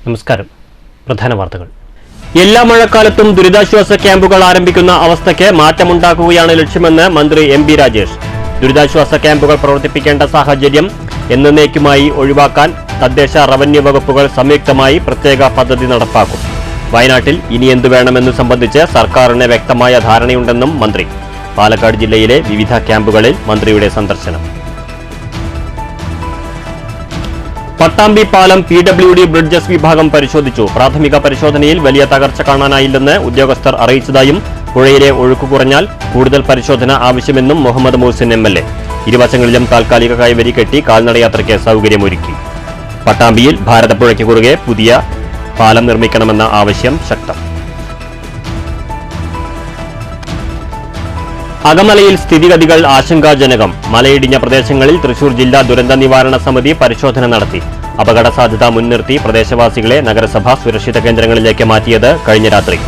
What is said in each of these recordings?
നമസ്കാരം. പ്രധാന വാർത്തകൾ. എല്ലാ മഴക്കാലത്തും ദുരിതാശ്വാസ ക്യാമ്പുകൾ ആരംഭിക്കുന്ന അവസ്ഥയ്ക്ക് മാറ്റമുണ്ടാക്കുകയാണ് ലക്ഷ്യമെന്ന് മന്ത്രി എം.ബി. രാജേഷ്. ദുരിതാശ്വാസ ക്യാമ്പുകൾ പ്രവർത്തിപ്പിക്കേണ്ട സാഹചര്യം എന്നേക്കുമായി ഒഴിവാക്കാൻ തദ്ദേശ റവന്യൂ വകുപ്പുകൾ സംയുക്തമായി പ്രത്യേക പദ്ധതി നടപ്പാക്കും. വയനാട്ടിൽ ഇനി എന്തു വേണമെന്ന് സംബന്ധിച്ച് സർക്കാരിന് വ്യക്തമായ ധാരണയുണ്ടെന്നും മന്ത്രി. പാലക്കാട് ജില്ലയിലെ വിവിധ ക്യാമ്പുകളിൽ മന്ത്രിയുടെ സന്ദർശനം. പട്ടാമ്പി പാലം PWD ബ്രിഡ്ജസ് വിഭാഗം പരിശോധിച്ചു. പ്രാഥമിക പരിശോധനയിൽ വലിയ തകർച്ച കാണാനായില്ലെന്ന് ഉദ്യോഗസ്ഥർ അറിയിച്ചതായും പുഴയിലെ ഒഴുക്ക് കുറഞ്ഞാൽ കൂടുതൽ പരിശോധന ആവശ്യമെന്നും മുഹമ്മദ് മുഹ്സിൻ MLA. ഇരുവശങ്ങളിലും താൽക്കാലിക കൈവരി കെട്ടി കാൽനടയാത്രയ്ക്ക് സൗകര്യമൊരുക്കി. പട്ടാമ്പിയിൽ ഭാരതപ്പുഴയ്ക്ക് കുറുകെ പുതിയ പാലം നിർമ്മിക്കണമെന്ന ആവശ്യം ശക്തം. അകമലയിൽ സ്ഥിതിഗതികൾ ആശങ്കാജനകം. മലയിടിഞ്ഞ പ്രദേശങ്ങളിൽ തൃശൂർ ജില്ലാ ദുരന്ത നിവാരണ സമിതി പരിശോധന നടത്തി. അപകട സാധ്യത മുൻനിർത്തി പ്രദേശവാസികളെ നഗരസഭ സുരക്ഷിത കേന്ദ്രങ്ങളിലേക്ക് മാറ്റിയത് കഴിഞ്ഞ രാത്രി.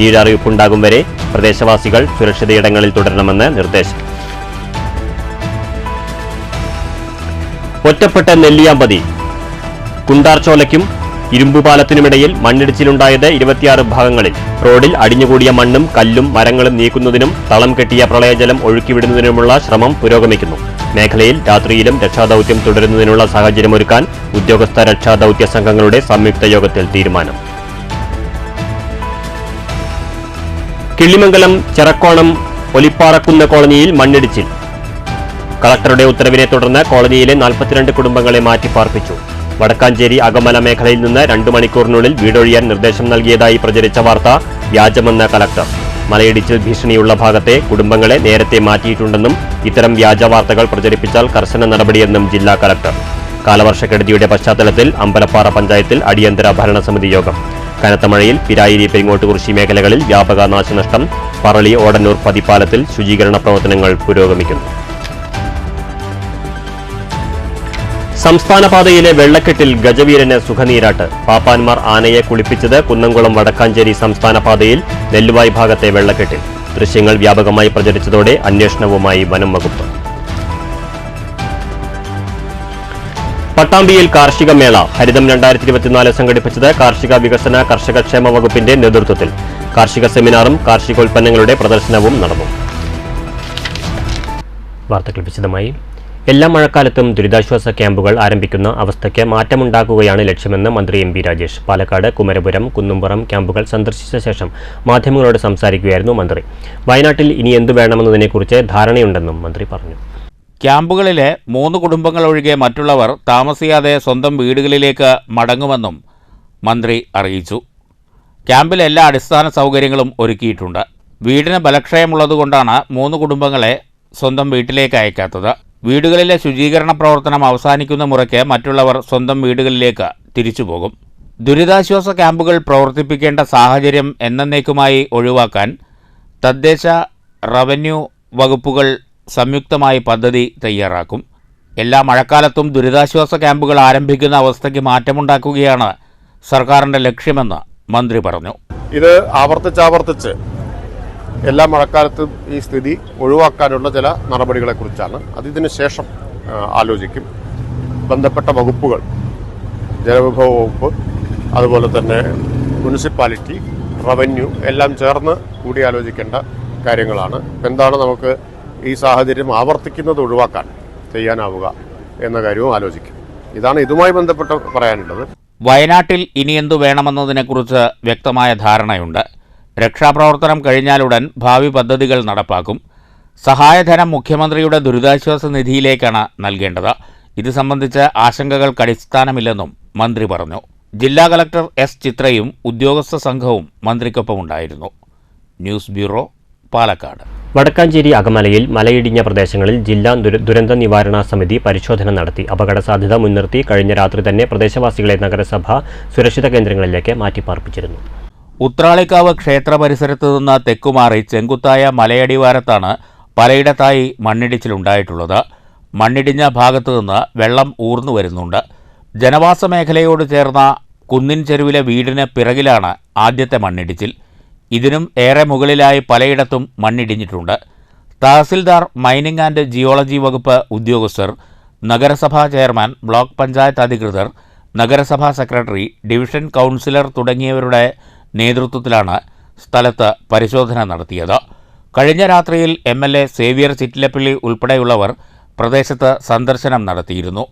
ഈ അറിയിപ്പുണ്ടാകും വരെ പ്രദേശവാസികൾ സുരക്ഷിതയിടങ്ങളിൽ തുടരണമെന്ന് നിർദ്ദേശം. ഒറ്റപ്പെട്ട നെല്ലിയാമ്പതി. കുണ്ടാർച്ചോലയ്ക്കും ഇരുമ്പുപാലത്തിനുമിടയിൽ മണ്ണിടിച്ചിലുണ്ടായത് 26 ഭാഗങ്ങളിൽ. റോഡിൽ അടിഞ്ഞുകൂടിയ മണ്ണും കല്ലും മരങ്ങളും നീക്കുന്നതിനും തളം കെട്ടിയ പ്രളയജലം ഒഴുക്കിവിടുന്നതിനുമുള്ള ശ്രമം പുരോഗമിക്കുന്നു. മേഖലയിൽ രാത്രിയിലും രക്ഷാദൌത്യം തുടരുന്നതിനുള്ള സാഹചര്യമൊരുക്കാൻ ഉദ്യോഗസ്ഥ രക്ഷാദൌത്യ സംഘങ്ങളുടെ സംയുക്ത യോഗത്തിൽ തീരുമാനം. കിള്ളിമംഗലം ചെറക്കോണം ഒലിപ്പാറക്കുന്ന് കോളനിയിൽ മണ്ണിടിച്ചിൽ. കളക്ടറുടെ ഉത്തരവിനെ തുടർന്ന് കോളനിയിലെ 42 കുടുംബങ്ങളെ മാറ്റിപ്പാർപ്പിച്ചു. വടക്കാഞ്ചേരി അകമല മേഖലയിൽ നിന്ന് 2 മണിക്കൂറിനുള്ളിൽ വീടൊഴിയാൻ നിർദ്ദേശം നൽകിയതായി പ്രചരിച്ച വാർത്ത വ്യാജമെന്ന് കളക്ടർ. മലയിടിച്ചിൽ ഭീഷണിയുള്ള ഭാഗത്തെ കുടുംബങ്ങളെ നേരത്തെ മാറ്റിയിട്ടുണ്ടെന്നും ഇത്തരം വ്യാജ വാർത്തകൾ പ്രചരിപ്പിച്ചാൽ കർശന നടപടിയെന്നും ജില്ലാ കളക്ടർ. കാലവർഷക്കെടുതിയുടെ പശ്ചാത്തലത്തിൽ അമ്പലപ്പാറ പഞ്ചായത്തിൽ അടിയന്തര ഭരണസമിതി യോഗം. കനത്ത മഴയിൽ പിരായിരി പെരിങ്ങോട്ടുകുറിശി മേഖലകളിൽ വ്യാപക നാശനഷ്ടം. പറളി ഓടന്നൂർ പതിപ്പാലത്തിൽ ശുചീകരണ പ്രവർത്തനങ്ങൾ പുരോഗമിക്കുന്നു. സംസ്ഥാന പാതയിലെ വെള്ളക്കെട്ടിൽ ഗജവീരന് സുഖനീരാട്ട്. പാപ്പാന്മാർ ആനയെ കുളിപ്പിച്ചത് കുന്നംകുളം വടക്കാഞ്ചേരി സംസ്ഥാന പാതയിൽ നെല്ലുവായ് ഭാഗത്തെ വെള്ളക്കെട്ടിൽ. ദൃശ്യങ്ങൾ വ്യാപകമായി പ്രചരിച്ചതോടെ അന്വേഷണവുമായി വനം വകുപ്പ്. പട്ടാമ്പിയിൽ കാർഷിക മേള. ഹരിതം 2024 സംഘടിപ്പിച്ചത് കാർഷിക വികസന കർഷകക്ഷേമ വകുപ്പിന്റെ നേതൃത്വത്തിൽ. കാർഷിക സെമിനാറും കാർഷികോൽപ്പന്നങ്ങളുടെ പ്രദർശനവും നടന്നു. വാർത്തകൾ വിശദമായി. എല്ലാ മഴക്കാലത്തും ദുരിതാശ്വാസ ക്യാമ്പുകൾ ആരംഭിക്കുന്ന അവസ്ഥയ്ക്ക് മാറ്റമുണ്ടാക്കുകയാണ് ലക്ഷ്യമെന്ന് മന്ത്രി എം.ബി. രാജേഷ്. പാലക്കാട്, കുമരപുരം, കുന്നുംപുറം ക്യാമ്പുകൾ സന്ദർശിച്ച ശേഷം മാധ്യമങ്ങളോട് സംസാരിക്കുകയായിരുന്നു മന്ത്രി. വയനാട്ടിൽ ഇനി എന്തു വേണമെന്നതിനെക്കുറിച്ച് ധാരണയുണ്ടെന്നും മന്ത്രി പറഞ്ഞു. ക്യാമ്പുകളിലെ 3 കുടുംബങ്ങൾ ഒഴികെ മറ്റുള്ളവർ താമസിയാതെ സ്വന്തം വീടുകളിലേക്ക് മടങ്ങുമെന്നും മന്ത്രി അറിയിച്ചു. ക്യാമ്പിൽ എല്ലാ അടിസ്ഥാന സൗകര്യങ്ങളും ഒരുക്കിയിട്ടുണ്ട്. വീടിന് ബലക്ഷയമുള്ളതുകൊണ്ടാണ് 3 കുടുംബങ്ങളെ സ്വന്തം വീട്ടിലേക്ക് അയക്കാത്തത്. വീടുകളിലെ ശുചീകരണ പ്രവർത്തനം അവസാനിക്കുന്ന മുറയ്ക്ക് മറ്റുള്ളവർ സ്വന്തം വീടുകളിലേക്ക് തിരിച്ചുപോകും. ദുരിതാശ്വാസ ക്യാമ്പുകൾ പ്രവർത്തിപ്പിക്കേണ്ട സാഹചര്യം എന്നേക്കുമായി ഒഴിവാക്കാൻ തദ്ദേശ റവന്യൂ വകുപ്പുകൾ സംയുക്തമായി പദ്ധതി തയ്യാറാക്കും. എല്ലാ മഴക്കാലത്തും ദുരിതാശ്വാസ ക്യാമ്പുകൾ ആരംഭിക്കുന്ന അവസ്ഥയ്ക്ക് മാറ്റമുണ്ടാക്കുകയാണ് സർക്കാരിൻ്റെ ലക്ഷ്യമെന്ന് മന്ത്രി പറഞ്ഞു. ഇത് ആവർത്തിച്ച് എല്ലാ മഴക്കാലത്തും ഈ സ്ഥിതി ഒഴിവാക്കാനുള്ള ചില നടപടികളെക്കുറിച്ചാണ്. അതിന് ശേഷം ആലോചിക്കും. ബന്ധപ്പെട്ട വകുപ്പുകൾ, ജലവിഭവ വകുപ്പ്, അതുപോലെ തന്നെ മുനിസിപ്പാലിറ്റി, റവന്യൂ എല്ലാം ചേർന്ന് കൂടിയാലോചിക്കേണ്ട കാര്യങ്ങളാണ്. എന്താണ് നമുക്ക് ഈ സാഹചര്യം ആവർത്തിക്കുന്നത് ഒഴിവാക്കാൻ ചെയ്യാനാവുക എന്ന കാര്യവും ആലോചിക്കും. ഇതാണ് ഇതുമായി ബന്ധപ്പെട്ട് പറയാനുള്ളത്. വയനാട്ടിൽ ഇനി എന്തു വേണമെന്നതിനെക്കുറിച്ച് വ്യക്തമായ ധാരണയുണ്ട്. രക്ഷാപ്രവർത്തനം കഴിഞ്ഞാലുടൻ ഭാവി പദ്ധതികൾ നടപ്പാക്കും. സഹായധനം മുഖ്യമന്ത്രിയുടെ ദുരിതാശ്വാസ നിധിയിലേക്കാണ് നൽകേണ്ടത്. ഇത് സംബന്ധിച്ച് ആശങ്കകൾക്ക് അടിസ്ഥാനമില്ലെന്നും മന്ത്രി പറഞ്ഞു. ജില്ലാ കളക്ടർ S. ചിത്രയും ഉദ്യോഗസ്ഥ സംഘവും മന്ത്രിക്കൊപ്പമുണ്ടായിരുന്നു. News bureau, Palakkad. വടക്കാഞ്ചേരി അകമലയിൽ മലയിടിഞ്ഞ പ്രദേശങ്ങളിൽ ജില്ലാ ദുരന്ത നിവാരണ സമിതി പരിശോധന നടത്തി. അപകട സാധ്യത മുൻനിർത്തി കഴിഞ്ഞ രാത്രി തന്നെ പ്രദേശവാസികളെ നഗരസഭ സുരക്ഷിത കേന്ദ്രങ്ങളിലേക്ക് മാറ്റിപ്പാർപ്പിച്ചിരുന്നു. ഉത്രാളിക്കാവ് ക്ഷേത്ര പരിസരത്ത് നിന്ന് തെക്കുമാറി ചെങ്കുത്തായ മലയടിവാരത്താണ് പലയിടത്തായി മണ്ണിടിച്ചിലുണ്ടായിട്ടുള്ളത്. മണ്ണിടിഞ്ഞ ഭാഗത്തു നിന്ന് വെള്ളം ഊർന്നു വരുന്നുണ്ട്. ജനവാസ മേഖലയോട് ചേർന്ന കുന്നിൻ ചെരുവിലെ വീടിന് പിറകിലാണ് ആദ്യത്തെ മണ്ണിടിച്ചിൽ. ഇതിനും ഏറെ മുകളിലായി പലയിടത്തും മണ്ണിടിഞ്ഞിട്ടുണ്ട്. തഹസിൽദാർ, മൈനിംഗ് ആൻഡ് ജിയോളജി വകുപ്പ് ഉദ്യോഗസ്ഥർ, നഗരസഭാ ചെയർമാൻ, ബ്ലോക്ക് പഞ്ചായത്ത് അധികൃതർ, നഗരസഭാ സെക്രട്ടറി, ഡിവിഷൻ കൗൺസിലർ തുടങ്ങിയവരുടെ നേതൃത്വത്തിലാണ് സ്ഥലത്ത് പരിശോധന നടത്തിയത്. കഴിഞ്ഞ രാത്രിയിൽ MLA സേവ്യർ ചിറ്റിലപ്പള്ളി ഉൾപ്പെടെയുള്ളവർ പ്രദേശത്ത് സന്ദർശനം നടത്തിയിരുന്നു.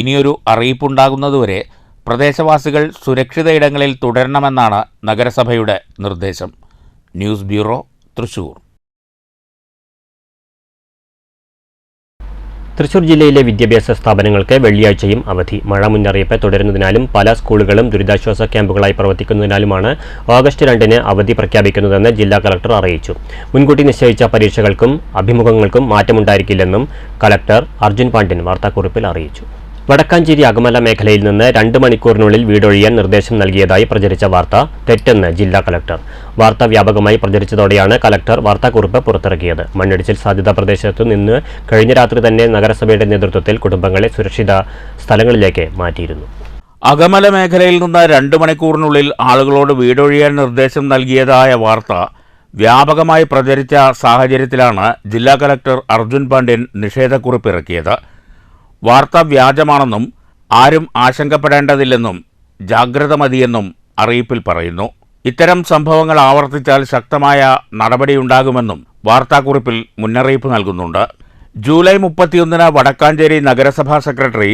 ഇനിയൊരു അറിയിപ്പുണ്ടാകുന്നതുവരെ പ്രദേശവാസികൾ സുരക്ഷിത ഇടങ്ങളിൽ തുടരണമെന്നാണ് നഗരസഭയുടെ നിർദ്ദേശം. News bureau, Thrissur. തൃശൂർ ജില്ലയിലെ വിദ്യാഭ്യാസ സ്ഥാപനങ്ങൾക്ക് വെള്ളിയാഴ്ചയും അവധി. മഴ മുന്നറിയിപ്പ് തുടരുന്നതിനാലും പല സ്കൂളുകളും ദുരിതാശ്വാസ ക്യാമ്പുകളായി പ്രവർത്തിക്കുന്നതിനാലുമാണ് ഓഗസ്റ്റ് 2-ന് അവധി പ്രഖ്യാപിക്കുന്നതെന്ന് ജില്ലാ കളക്ടർ അറിയിച്ചു. മുൻകൂട്ടി നിശ്ചയിച്ച പരീക്ഷകൾക്കും അഭിമുഖങ്ങൾക്കും മാറ്റമുണ്ടായിരിക്കില്ലെന്നും കളക്ടർ അർജുൻ പാണ്ഡ്യൻ വാർത്താക്കുറിപ്പിൽ അറിയിച്ചു. വടക്കാഞ്ചേരി അകമല മേഖലയിൽ നിന്ന് 2 മണിക്കൂറിനുള്ളിൽ വീടൊഴിയാൻ നിർദ്ദേശം നൽകിയതായി പ്രചരിച്ച വാർത്ത തെറ്റെന്ന് ജില്ലാ കളക്ടർ. വാർത്ത വ്യാപകമായി പ്രചരിച്ചതോടെയാണ് കളക്ടർ വാർത്താക്കുറിപ്പ് പുറത്തിറക്കിയത്. മണ്ണിടിച്ചിൽ സാധ്യതാ പ്രദേശത്തു നിന്ന് കഴിഞ്ഞ രാത്രി തന്നെ നഗരസഭയുടെ നേതൃത്വത്തിൽ കുടുംബങ്ങളെ സുരക്ഷിത സ്ഥലങ്ങളിലേക്ക് മാറ്റിയിരുന്നു. അകമല മേഖലയിൽ നിന്ന് 2 മണിക്കൂറിനുള്ളിൽ ആളുകളോട് വീടൊഴിയാൻ നിർദ്ദേശം നൽകിയതായ വാർത്ത വ്യാപകമായി പ്രചരിച്ച സാഹചര്യത്തിലാണ് ജില്ലാ കളക്ടർ അർജുൻ പാണ്ഡ്യൻ നിഷേധക്കുറിപ്പിറക്കിയത്. വാർത്ത വ്യാജമാണെന്നും ആരും ആശങ്കപ്പെടേണ്ടതില്ലെന്നും ജാഗ്രത മതിയെന്നും അറിയിപ്പിൽ പറയുന്നു. ഇത്തരം സംഭവങ്ങൾ ആവർത്തിച്ചാൽ ശക്തമായ നടപടിയുണ്ടാകുമെന്നും വാർത്താക്കുറിപ്പിൽ മുന്നറിയിപ്പ് നൽകുന്നുണ്ട്. ജൂലൈ 31-ന് വടക്കാഞ്ചേരി നഗരസഭാ സെക്രട്ടറി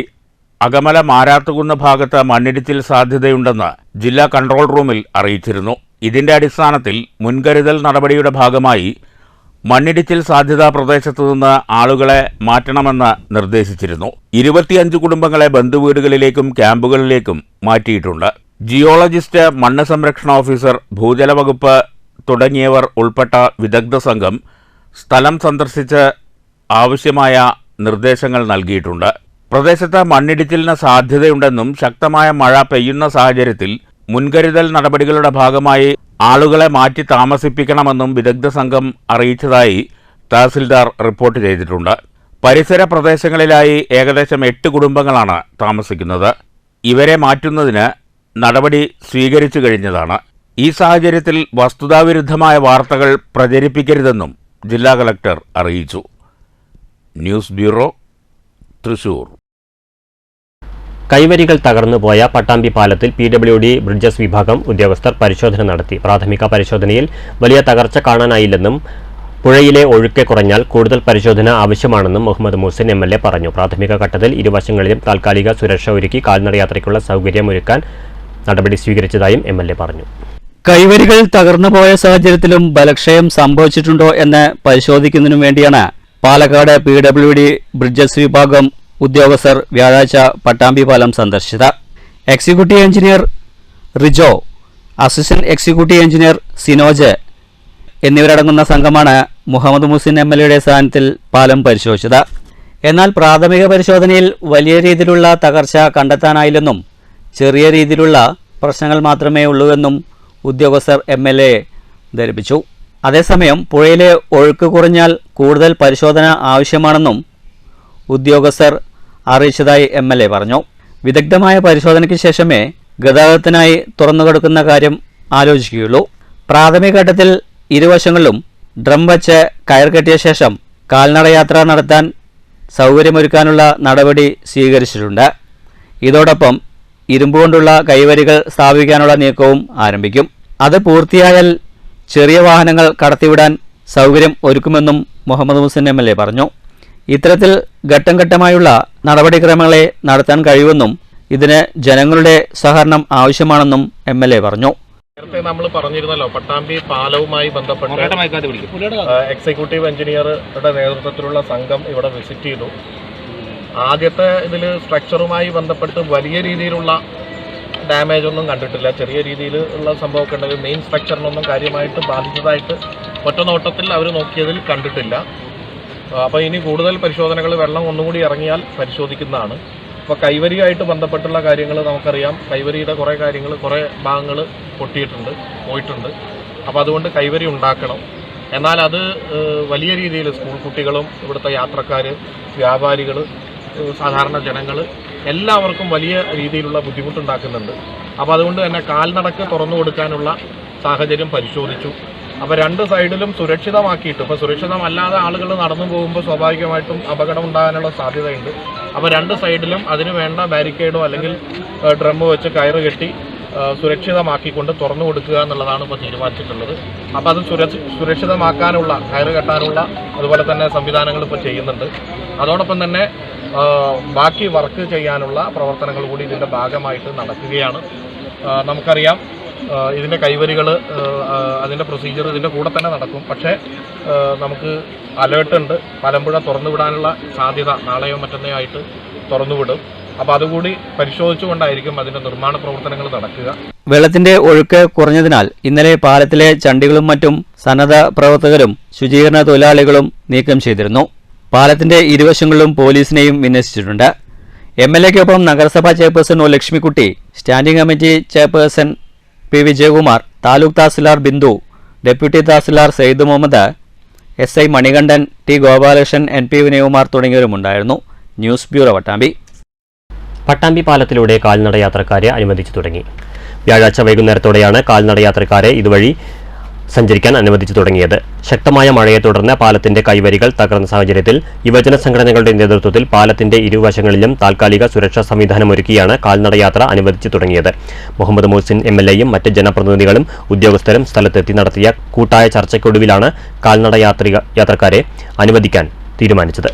അകമല മാരാത്തുകുന്ന് ഭാഗത്ത് മണ്ണിടിച്ചിൽ സാധ്യതയുണ്ടെന്ന് ജില്ലാ കൺട്രോൾ റൂമിൽ അറിയിച്ചിരുന്നു. ഇതിന്റെ അടിസ്ഥാനത്തിൽ മുൻകരുതൽ നടപടിയുടെ ഭാഗമായി മണ്ണിടിച്ചിൽ സാധ്യതാ പ്രദേശത്തു നിന്ന് ആളുകളെ മാറ്റണമെന്ന് നിർദ്ദേശിച്ചിരുന്നു. 25 കുടുംബങ്ങളെ ബന്ധുവീടുകളിലേക്കും ക്യാമ്പുകളിലേക്കും മാറ്റിയിട്ടുണ്ട്. ജിയോളജിസ്റ്റ്, മണ്ണ് സംരക്ഷണ ഓഫീസർ, ഭൂജല വകുപ്പ് തുടങ്ങിയവർ ഉൾപ്പെട്ട വിദഗ്ധ സംഘം സ്ഥലം സന്ദർശിച്ച് ആവശ്യമായ നിർദ്ദേശങ്ങൾ നൽകിയിട്ടുണ്ട്. പ്രദേശത്ത് മണ്ണിടിച്ചിലിന് സാധ്യതയുണ്ടെന്നും ശക്തമായ മഴ പെയ്യുന്ന സാഹചര്യത്തിൽ മുൻകരുതൽ നടപടികളുടെ ഭാഗമായി ആളുകളെ മാറ്റി താമസിപ്പിക്കണമെന്നും വിദഗ്ധ സംഘം അറിയിച്ചതായി തഹസിൽദാർ റിപ്പോർട്ട് ചെയ്തിട്ടുണ്ട്. പരിസര പ്രദേശങ്ങളിലായി ഏകദേശം 8 കുടുംബങ്ങളാണ് താമസിക്കുന്നത്. ഇവരെ മാറ്റുന്നതിന് നടപടി സ്വീകരിച്ചു കഴിഞ്ഞതാണ്. ഈ സാഹചര്യത്തിൽ വസ്തുതാവിരുദ്ധമായ വാർത്തകൾ പ്രചരിപ്പിക്കരുതെന്നും ജില്ലാ കളക്ടർ അറിയിച്ചു. News bureau, Thrissur. കൈവരികൾ തകർന്നുപോയ പട്ടാമ്പി പാലത്തിൽ PWD ബ്രിഡ്ജസ് വിഭാഗം ഉദ്യോഗസ്ഥർ പരിശോധന നടത്തി. പ്രാഥമിക പരിശോധനയിൽ വലിയ തകർച്ച കാണാനായില്ലെന്നും പുഴയിലെ ഒഴുക്ക് കുറഞ്ഞാൽ കൂടുതൽ പരിശോധന ആവശ്യമാണെന്നും മുഹമ്മദ് മുഹസിൻ MLA പറഞ്ഞു. പ്രാഥമിക ഘട്ടത്തിൽ ഇരുവശങ്ങളിലും താൽക്കാലിക സുരക്ഷ ഒരുക്കി കാൽനടയാത്രയ്ക്കുള്ള സൗകര്യമൊരുക്കാൻ നടപടി സ്വീകരിച്ചതായും MLA പറഞ്ഞു. കൈവരികൾ തകർന്നുപോയ സാഹചര്യത്തിലും ബലക്ഷയം സംഭവിച്ചിട്ടുണ്ടോ എന്ന് പരിശോധിക്കുന്നതിനു വേണ്ടിയാണ് പാലക്കാട് PWD ബ്രിഡ്ജസ് വിഭാഗം ഉദ്യോഗസ്ഥർ വ്യാഴാഴ്ച പട്ടാമ്പി പാലം സന്ദർശിച്ചത്. Executive engineer Rijo, assistant executive engineer Sinoj എന്നിവരടങ്ങുന്ന സംഘമാണ് മുഹമ്മദ് മുഹസിൻ MLAയുടെ സാന്നിധ്യത്തിൽ പാലം പരിശോധിച്ചത്. എന്നാൽ പ്രാഥമിക പരിശോധനയിൽ വലിയ രീതിയിലുള്ള തകർച്ച കണ്ടെത്താനായില്ലെന്നും ചെറിയ രീതിയിലുള്ള പ്രശ്നങ്ങൾ മാത്രമേ ഉള്ളൂവെന്നും ഉദ്യോഗസ്ഥർ MLA ധരിപ്പിച്ചു. അതേസമയം പുഴയിലെ ഒഴുക്ക് കുറഞ്ഞാൽ കൂടുതൽ പരിശോധന ആവശ്യമാണെന്നും ഉദ്യോഗസ്ഥർ അറിയിച്ചതായി MLA പറഞ്ഞു. വിദഗ്ധമായ പരിശോധനയ്ക്ക് ശേഷമേ ഗതാഗതത്തിനായി തുറന്നുകൊടുക്കുന്ന കാര്യം ആലോചിക്കുകയുള്ളൂ. പ്രാഥമിക ഘട്ടത്തിൽ ഇരുവശങ്ങളിലും ഡ്രം വച്ച് കയർ കെട്ടിയ ശേഷം കാൽനടയാത്ര നടത്താൻ സൗകര്യമൊരുക്കാനുള്ള നടപടി സ്വീകരിച്ചിട്ടുണ്ട്. ഇതോടൊപ്പം ഇരുമ്പ് കൊണ്ടുള്ള കൈവരികൾ സ്ഥാപിക്കാനുള്ള നീക്കവും ആരംഭിക്കും. അത് പൂർത്തിയായാൽ ചെറിയ വാഹനങ്ങൾ കടത്തിവിടാൻ സൗകര്യം ഒരുക്കുമെന്നും മുഹമ്മദ് മുഹസിൻ MLA പറഞ്ഞു. ഇത്തരത്തിൽ ഘട്ടം ഘട്ടമായുള്ള നടപടിക്രമങ്ങളെ നടത്താൻ കഴിയുമെന്നും ഇതിന് ജനങ്ങളുടെ സഹകരണം ആവശ്യമാണെന്നും MLA പറഞ്ഞു. നേരത്തെ നമ്മൾ പറഞ്ഞിരുന്നല്ലോ, പട്ടാമ്പി പാലവുമായി ബന്ധപ്പെട്ട് എക്സിക്യൂട്ടീവ് എഞ്ചിനീയറുടെ നേതൃത്വത്തിലുള്ള സംഘം ഇവിടെ വിസിറ്റ് ചെയ്തു. ആദ്യത്തെ ഇതിൽ സ്ട്രക്ചറുമായി ബന്ധപ്പെട്ട് വലിയ രീതിയിലുള്ള ഡാമേജ് ഒന്നും കണ്ടിട്ടില്ല. ചെറിയ രീതിയിലുള്ള സംഭവമൊക്കെ ഉണ്ടെങ്കിൽ മെയിൻ സ്ട്രക്ചറിനൊന്നും കാര്യമായിട്ട് ബാധിച്ചതായിട്ട് ഒറ്റ നോട്ടത്തിൽ അവർ നോക്കിയതിൽ കണ്ടിട്ടില്ല. അപ്പോൾ ഇനി കൂടുതൽ പരിശോധനകൾ വെള്ളം ഒന്നുകൂടി ഇറങ്ങിയാൽ പരിശോധിക്കുന്നതാണ്. അപ്പോൾ കൈവരിയായിട്ട് ബന്ധപ്പെട്ടുള്ള കാര്യങ്ങൾ നമുക്കറിയാം. കൈവരിയുടെ കുറേ കാര്യങ്ങൾ, കുറേ ഭാഗങ്ങൾ പൊട്ടിയിട്ടുണ്ട്, പോയിട്ടുണ്ട്. അപ്പോൾ അതുകൊണ്ട് കൈവരി ഉണ്ടാക്കണം. എന്നാൽ അത് വലിയ രീതിയിൽ സ്കൂൾ കുട്ടികളും ഇവിടുത്തെ യാത്രക്കാർ, വ്യാപാരികൾ, സാധാരണ ജനങ്ങൾ എല്ലാവർക്കും വലിയ രീതിയിലുള്ള ബുദ്ധിമുട്ടുണ്ടാക്കുന്നുണ്ട്. അപ്പോൾ അതുകൊണ്ട് തന്നെ കാൽനടക്ക് തുറന്നു കൊടുക്കാനുള്ള സാഹചര്യം പരിശോധിച്ചു. അപ്പോൾ രണ്ട് സൈഡിലും സുരക്ഷിതമാക്കിയിട്ട്, ഇപ്പോൾ സുരക്ഷിതമല്ലാതെ ആളുകൾ നടന്നു പോകുമ്പോൾ സ്വാഭാവികമായിട്ടും അപകടം ഉണ്ടാകാനുള്ള സാധ്യതയുണ്ട്. അപ്പോൾ രണ്ട് സൈഡിലും അതിന് വേണ്ട ബാരിക്കേഡോ അല്ലെങ്കിൽ ഡ്രം വെച്ച് കയറ് കെട്ടി സുരക്ഷിതമാക്കിക്കൊണ്ട് തുറന്നു കൊടുക്കുക എന്നുള്ളതാണ് ഇപ്പോൾ തീരുമാനിച്ചിട്ടുള്ളത്. അപ്പോൾ അത് സുരക്ഷിതമാക്കാനുള്ള, കയറ് കെട്ടാനുള്ള അതുപോലെ തന്നെ സംവിധാനങ്ങൾ ഇപ്പോൾ ചെയ്യുന്നുണ്ട്. അതോടൊപ്പം തന്നെ ബാക്കി വർക്ക് ചെയ്യാനുള്ള പ്രവർത്തനങ്ങൾ കൂടി ഇതിൻ്റെ ഭാഗമായിട്ട് നടക്കുകയാണ്. നമുക്കറിയാം ഇതിൻ്റെ കൈവരികൾ, അതിൻ്റെ പ്രൊസീജിയർ ഇതിൻ്റെ കൂടെ തന്നെ നടക്കും. പക്ഷേ നമുക്ക് അലേർട്ടുണ്ട്, മലമ്പുഴ തുറന്നുവിടാനുള്ള സാധ്യത നാളെയോ മറ്റന്നോ ആയിട്ട് തുറന്നുവിടും. അപ്പോൾ അതുകൂടി പരിശോധിച്ചുകൊണ്ടായിരിക്കും അതിൻ്റെ നിർമ്മാണ പ്രവർത്തനങ്ങൾ നടക്കുക. വെള്ളത്തിന്റെ ഒഴുക്ക് കുറഞ്ഞതിനാൽ ഇന്നലെ പാലത്തിലെ ചണ്ടികളും മറ്റും സന്നദ്ധ പ്രവർത്തകരും ശുചീകരണ തൊഴിലാളികളും നീക്കം ചെയ്തിരുന്നു. പാലത്തിന്റെ ഇരുവശങ്ങളിലും പോലീസിനെയും വിന്യസിച്ചിട്ടുണ്ട്. MLAക്കൊപ്പം നഗരസഭാ chairperson O Lakshmikutty, standing committee chairperson P Vijayakumar, taluk tahsildar Bindu, deputy tahsildar Syed Muhammad, SI Manikandan, T Gopalakrishnan, NP Vinayakumar തുടങ്ങിയവരുമുണ്ടായിരുന്നു. News bureau Pattambi. പട്ടാമ്പി പാലത്തിലൂടെ കാൽനടയാത്രക്കാരെ അനുവദിച്ചു തുടങ്ങി. വ്യാഴാഴ്ച വൈകുന്നേരത്തോടെയാണ് കാൽനടയാത്രക്കാരെ ഇതുവഴി സഞ്ചരിക്കാൻ അനുവദിച്ചു തുടങ്ങിയത്. ശക്തമായ മഴയെ തുടർന്ന് പാലത്തിന്റെ കൈവരികൾ തകർന്ന സാഹചര്യത്തിൽ യുവജന സംഘടനകളുടെ നേതൃത്വത്തിൽ പാലത്തിന്റെ ഇരുവശങ്ങളിലും താൽക്കാലിക സുരക്ഷാ സംവിധാനമൊരുക്കിയാണ് കാൽനടയാത്ര അനുവദിച്ചു തുടങ്ങിയത്. മുഹമ്മദ് മുഹ്സിൻ MLAയും മറ്റ് ജനപ്രതിനിധികളും ഉദ്യോഗസ്ഥരും സ്ഥലത്തെത്തി നടത്തിയ കൂട്ടായ ചർച്ചയ്ക്കൊടുവിലാണ് കാൽനടയാത്രക്കാരെ അനുവദിക്കാൻ തീരുമാനിച്ചത്.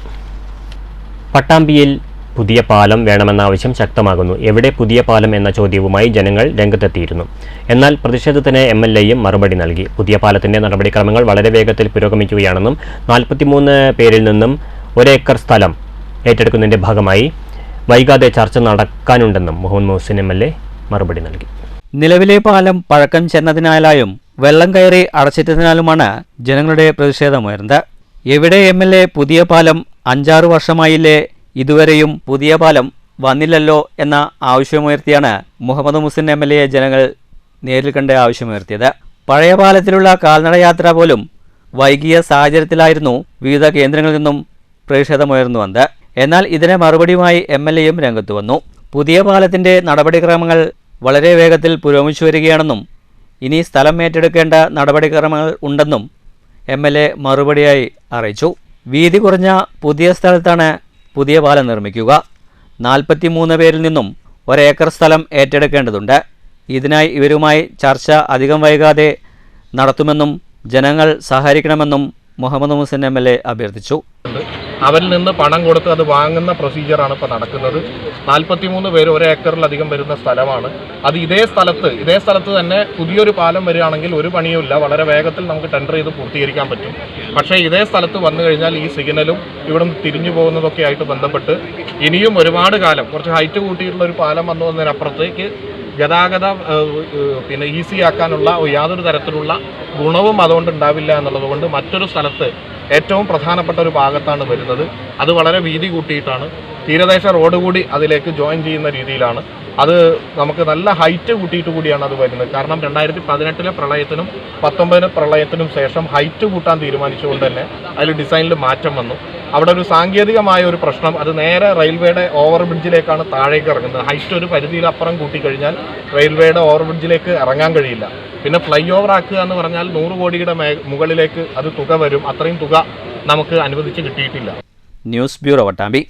പട്ടാമ്പിയിൽ പുതിയ പാലം വേണമെന്ന ആവശ്യം ശക്തമാകുന്നു. എവിടെ പുതിയ പാലം എന്ന ചോദ്യവുമായി ജനങ്ങൾ രംഗത്തെത്തിയിരുന്നു. എന്നാൽ പ്രതിഷേധത്തിന് MLAയും മറുപടി നൽകി. പുതിയ പാലത്തിന്റെ നടപടിക്രമങ്ങൾ വളരെ വേഗത്തിൽ പുരോഗമിക്കുകയാണെന്നും 43 പേരിൽ നിന്നും 1 ഏക്കർ സ്ഥലം ഏറ്റെടുക്കുന്നതിന്റെ ഭാഗമായി വൈകാതെ ചർച്ച നടക്കാനുണ്ടെന്നും മുഹമ്മദ് മുഹ്സിൻ MLA മറുപടി നൽകി. നിലവിലെ പാലം പഴക്കം ചെന്നതിനാലായും വെള്ളം കയറി അടച്ചിട്ടതിനാലുമാണ് ജനങ്ങളുടെ പ്രതിഷേധമുയർന്നത്. എവിടെ MLA പുതിയ പാലം 5-6 വർഷമായില്ലേ, ഇതുവരെയും പുതിയ പാലം വന്നില്ലല്ലോ എന്ന ആവശ്യമുയർത്തിയാണ് മുഹമ്മദ് മുഹ്സിൻ MLA ജനങ്ങൾ നേരിൽ കണ്ട് ആവശ്യമുയർത്തിയത്. പഴയ പാലത്തിലുള്ള കാൽനടയാത്ര പോലും വൈകിയ സാഹചര്യത്തിലായിരുന്നു വിവിധ കേന്ദ്രങ്ങളിൽ നിന്നും പ്രതിഷേധമുയർന്നു വന്നത്. എന്നാൽ ഇതിന് മറുപടിയുമായി MLAയും രംഗത്തു വന്നു. പുതിയ പാലത്തിന്റെ നടപടിക്രമങ്ങൾ വളരെ വേഗത്തിൽ പുരോഗമിച്ചു വരികയാണെന്നും ഇനി സ്ഥലം ഏറ്റെടുക്കേണ്ട നടപടിക്രമങ്ങൾ ഉണ്ടെന്നും MLA മറുപടിയായി അറിയിച്ചു. വീതി കുറഞ്ഞ പുതിയ സ്ഥലത്താണ് പുതിയ പാലം നിർമ്മിക്കുക. 43 പേരിൽ നിന്നും 1 ഏക്കർ സ്ഥലം ഏറ്റെടുക്കേണ്ടതുണ്ട്. ഇതിനായി ഇവരുമായി ചർച്ച അധികം വൈകാതെ നടത്തുമെന്നും ജനങ്ങൾ സഹകരിക്കണമെന്നും മുഹമ്മദ് മുഹ്സിൻ MLA അഭ്യർത്ഥിച്ചു. അവരിൽ നിന്ന് പണം കൊടുത്ത് അത് വാങ്ങുന്ന പ്രൊസീജിയറാണ് ഇപ്പോൾ നടക്കുന്നത്. 43 പേര് 1 ഏക്കറിലധികം വരുന്ന സ്ഥലമാണ്. അത് ഇതേ സ്ഥലത്ത് തന്നെ പുതിയൊരു പാലം വരികയാണെങ്കിൽ ഒരു പണിയുമില്ല, വളരെ വേഗത്തിൽ നമുക്ക് ടെൻഡർ ചെയ്ത് പൂർത്തീകരിക്കാൻ പറ്റും. പക്ഷേ ഇതേ സ്ഥലത്ത് വന്നു കഴിഞ്ഞാൽ ഈ സിഗ്നലും ഇവിടെ തിരിഞ്ഞു പോകുന്നതൊക്കെ ആയിട്ട് ബന്ധപ്പെട്ട് ഇനിയും ഒരുപാട് കാലം, കുറച്ച് ഹൈറ്റ് കൂട്ടിയിട്ടുള്ള ഒരു പാലം വന്നതിനപ്പുറത്തേക്ക് ഗതാഗതം ഈസി ആക്കാനുള്ള യാതൊരു തരത്തിലുള്ള ഗുണവും അതുകൊണ്ട് ഉണ്ടാവില്ല എന്നുള്ളതുകൊണ്ട് മറ്റൊരു സ്ഥലത്ത് ഏറ്റവും പ്രധാനപ്പെട്ട ഒരു ഭാഗത്താണ് വരുന്നത്. അത് വളരെ വീതി കൂട്ടിയിട്ടാണ്, തീരദേശ റോഡ് കൂടി അതിലേക്ക് ജോയിൻ ചെയ്യുന്ന രീതിയിലാണ്. അത് നമുക്ക് നല്ല ഹൈറ്റ് കൂട്ടിയിട്ട് കൂടിയാണ് അത് വരുന്നത്. കാരണം 2018 പ്രളയത്തിനും 19 പ്രളയത്തിനും ശേഷം ഹൈറ്റ് കൂട്ടാൻ തീരുമാനിച്ചുകൊണ്ട് തന്നെ അതിൽ ഡിസൈനിൽ മാറ്റം വന്നു. അവിടെ ഒരു സാങ്കേതികമായ ഒരു പ്രശ്നം, അത് നേരെ റെയിൽവേയുടെ ഓവർ ബ്രിഡ്ജിലേക്കാണ് താഴേക്ക് ഇറങ്ങുന്നത്. ഹൈറ്റ് ഒരു പരിധിയിലപ്പുറം കൂട്ടിക്കഴിഞ്ഞാൽ റെയിൽവേയുടെ ഓവർ ബ്രിഡ്ജിലേക്ക് ഇറങ്ങാൻ കഴിയില്ല. പിന്നെ ഫ്ലൈ ഓവർ ആക്കുക എന്ന് പറഞ്ഞാൽ 100 കോടിയുടെ മുകളിലേക്ക് അത് തുക വരും. അത്രയും തുക നമുക്ക് അനുവദിച്ച് കിട്ടിയിട്ടില്ല. News bureau Pattambi.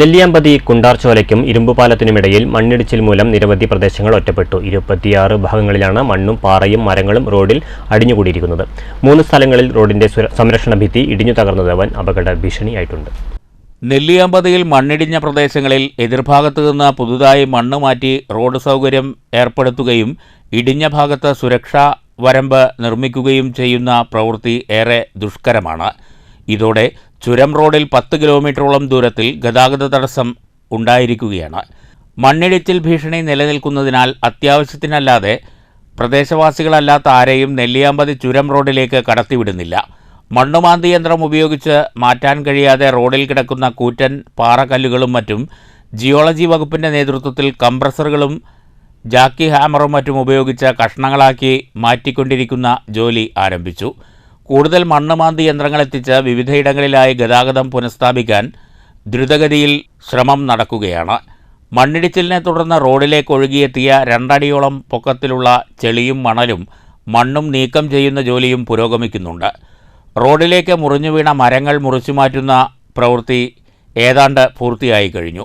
നെല്ലിയാമ്പതി കുണ്ടാർച്ചോലയ്ക്കും ഇരുമ്പുപാലത്തിനുമിടയിൽ മണ്ണിടിച്ചിൽ മൂലം നിരവധി പ്രദേശങ്ങൾ ഒറ്റപ്പെട്ടു. 26 ഭാഗങ്ങളിലാണ് മണ്ണും പാറയും മരങ്ങളും റോഡിൽ അടിഞ്ഞുകൂടിയിരിക്കുന്നത്. 3 സ്ഥലങ്ങളിൽ റോഡിന്റെ സംരക്ഷണ ഭിത്തി ഇടിഞ്ഞു തകർന്നത് വൻ അപകട ഭീഷണിയായിട്ടുണ്ട്. നെല്ലിയാമ്പതിയിൽ മണ്ണിടിഞ്ഞ പ്രദേശങ്ങളിൽ എതിർഭാഗത്തു നിന്ന് പുതുതായി മണ്ണ് മാറ്റി റോഡ് സൗകര്യം ഏർപ്പെടുത്തുകയും ഇടിഞ്ഞ ഭാഗത്ത് സുരക്ഷാ വരമ്പ് നിർമ്മിക്കുകയും ചെയ്യുന്ന പ്രവൃത്തി ഏറെ ദുഷ്കരമാണ്. ഇതോടെ ചുരം റോഡിൽ 10 കിലോമീറ്ററോളം ദൂരത്തിൽ ഗതാഗത തടസ്സം ഉണ്ടായിരിക്കുകയാണ്. മണ്ണിടിച്ചിൽ ഭീഷണി നിലനിൽക്കുന്നതിനാൽ അത്യാവശ്യത്തിനല്ലാതെ പ്രദേശവാസികളല്ലാത്ത ആരെയും നെല്ലിയാമ്പതി ചുരം റോഡിലേക്ക് കടത്തിവിടുന്നില്ല. മണ്ണുമാന്തി യന്ത്രം ഉപയോഗിച്ച് മാറ്റാൻ കഴിയാതെ റോഡിൽ കിടക്കുന്ന കൂറ്റൻ പാറക്കല്ലുകളും മറ്റും ജിയോളജി വകുപ്പിൻ്റെ നേതൃത്വത്തിൽ കംപ്രസറുകളും ജാക്കി ഹാമറും മറ്റും ഉപയോഗിച്ച് കഷ്ണങ്ങളാക്കി മാറ്റിക്കൊണ്ടിരിക്കുന്ന ജോലി ആരംഭിച്ചു. കൂടുതൽ മണ്ണുമാന്തി യന്ത്രങ്ങളെത്തിച്ച് വിവിധയിടങ്ങളിലായി ഗതാഗതം പുനഃസ്ഥാപിക്കാൻ ദ്രുതഗതിയിൽ ശ്രമം നടക്കുകയാണ്. മണ്ണിടിച്ചിലിനെ തുടർന്ന് റോഡിലേക്ക് ഒഴുകിയെത്തിയ 2 അടിയോളം പൊക്കത്തിലുള്ള ചെളിയും മണലും മണ്ണും നീക്കം ചെയ്യുന്ന ജോലിയും പുരോഗമിക്കുന്നുണ്ട്. റോഡിലേക്ക് മുറിഞ്ഞു വീണ മരങ്ങൾ മുറിച്ചുമാറ്റുന്ന പ്രവൃത്തി ഏതാണ്ട് പൂർത്തിയായി കഴിഞ്ഞു.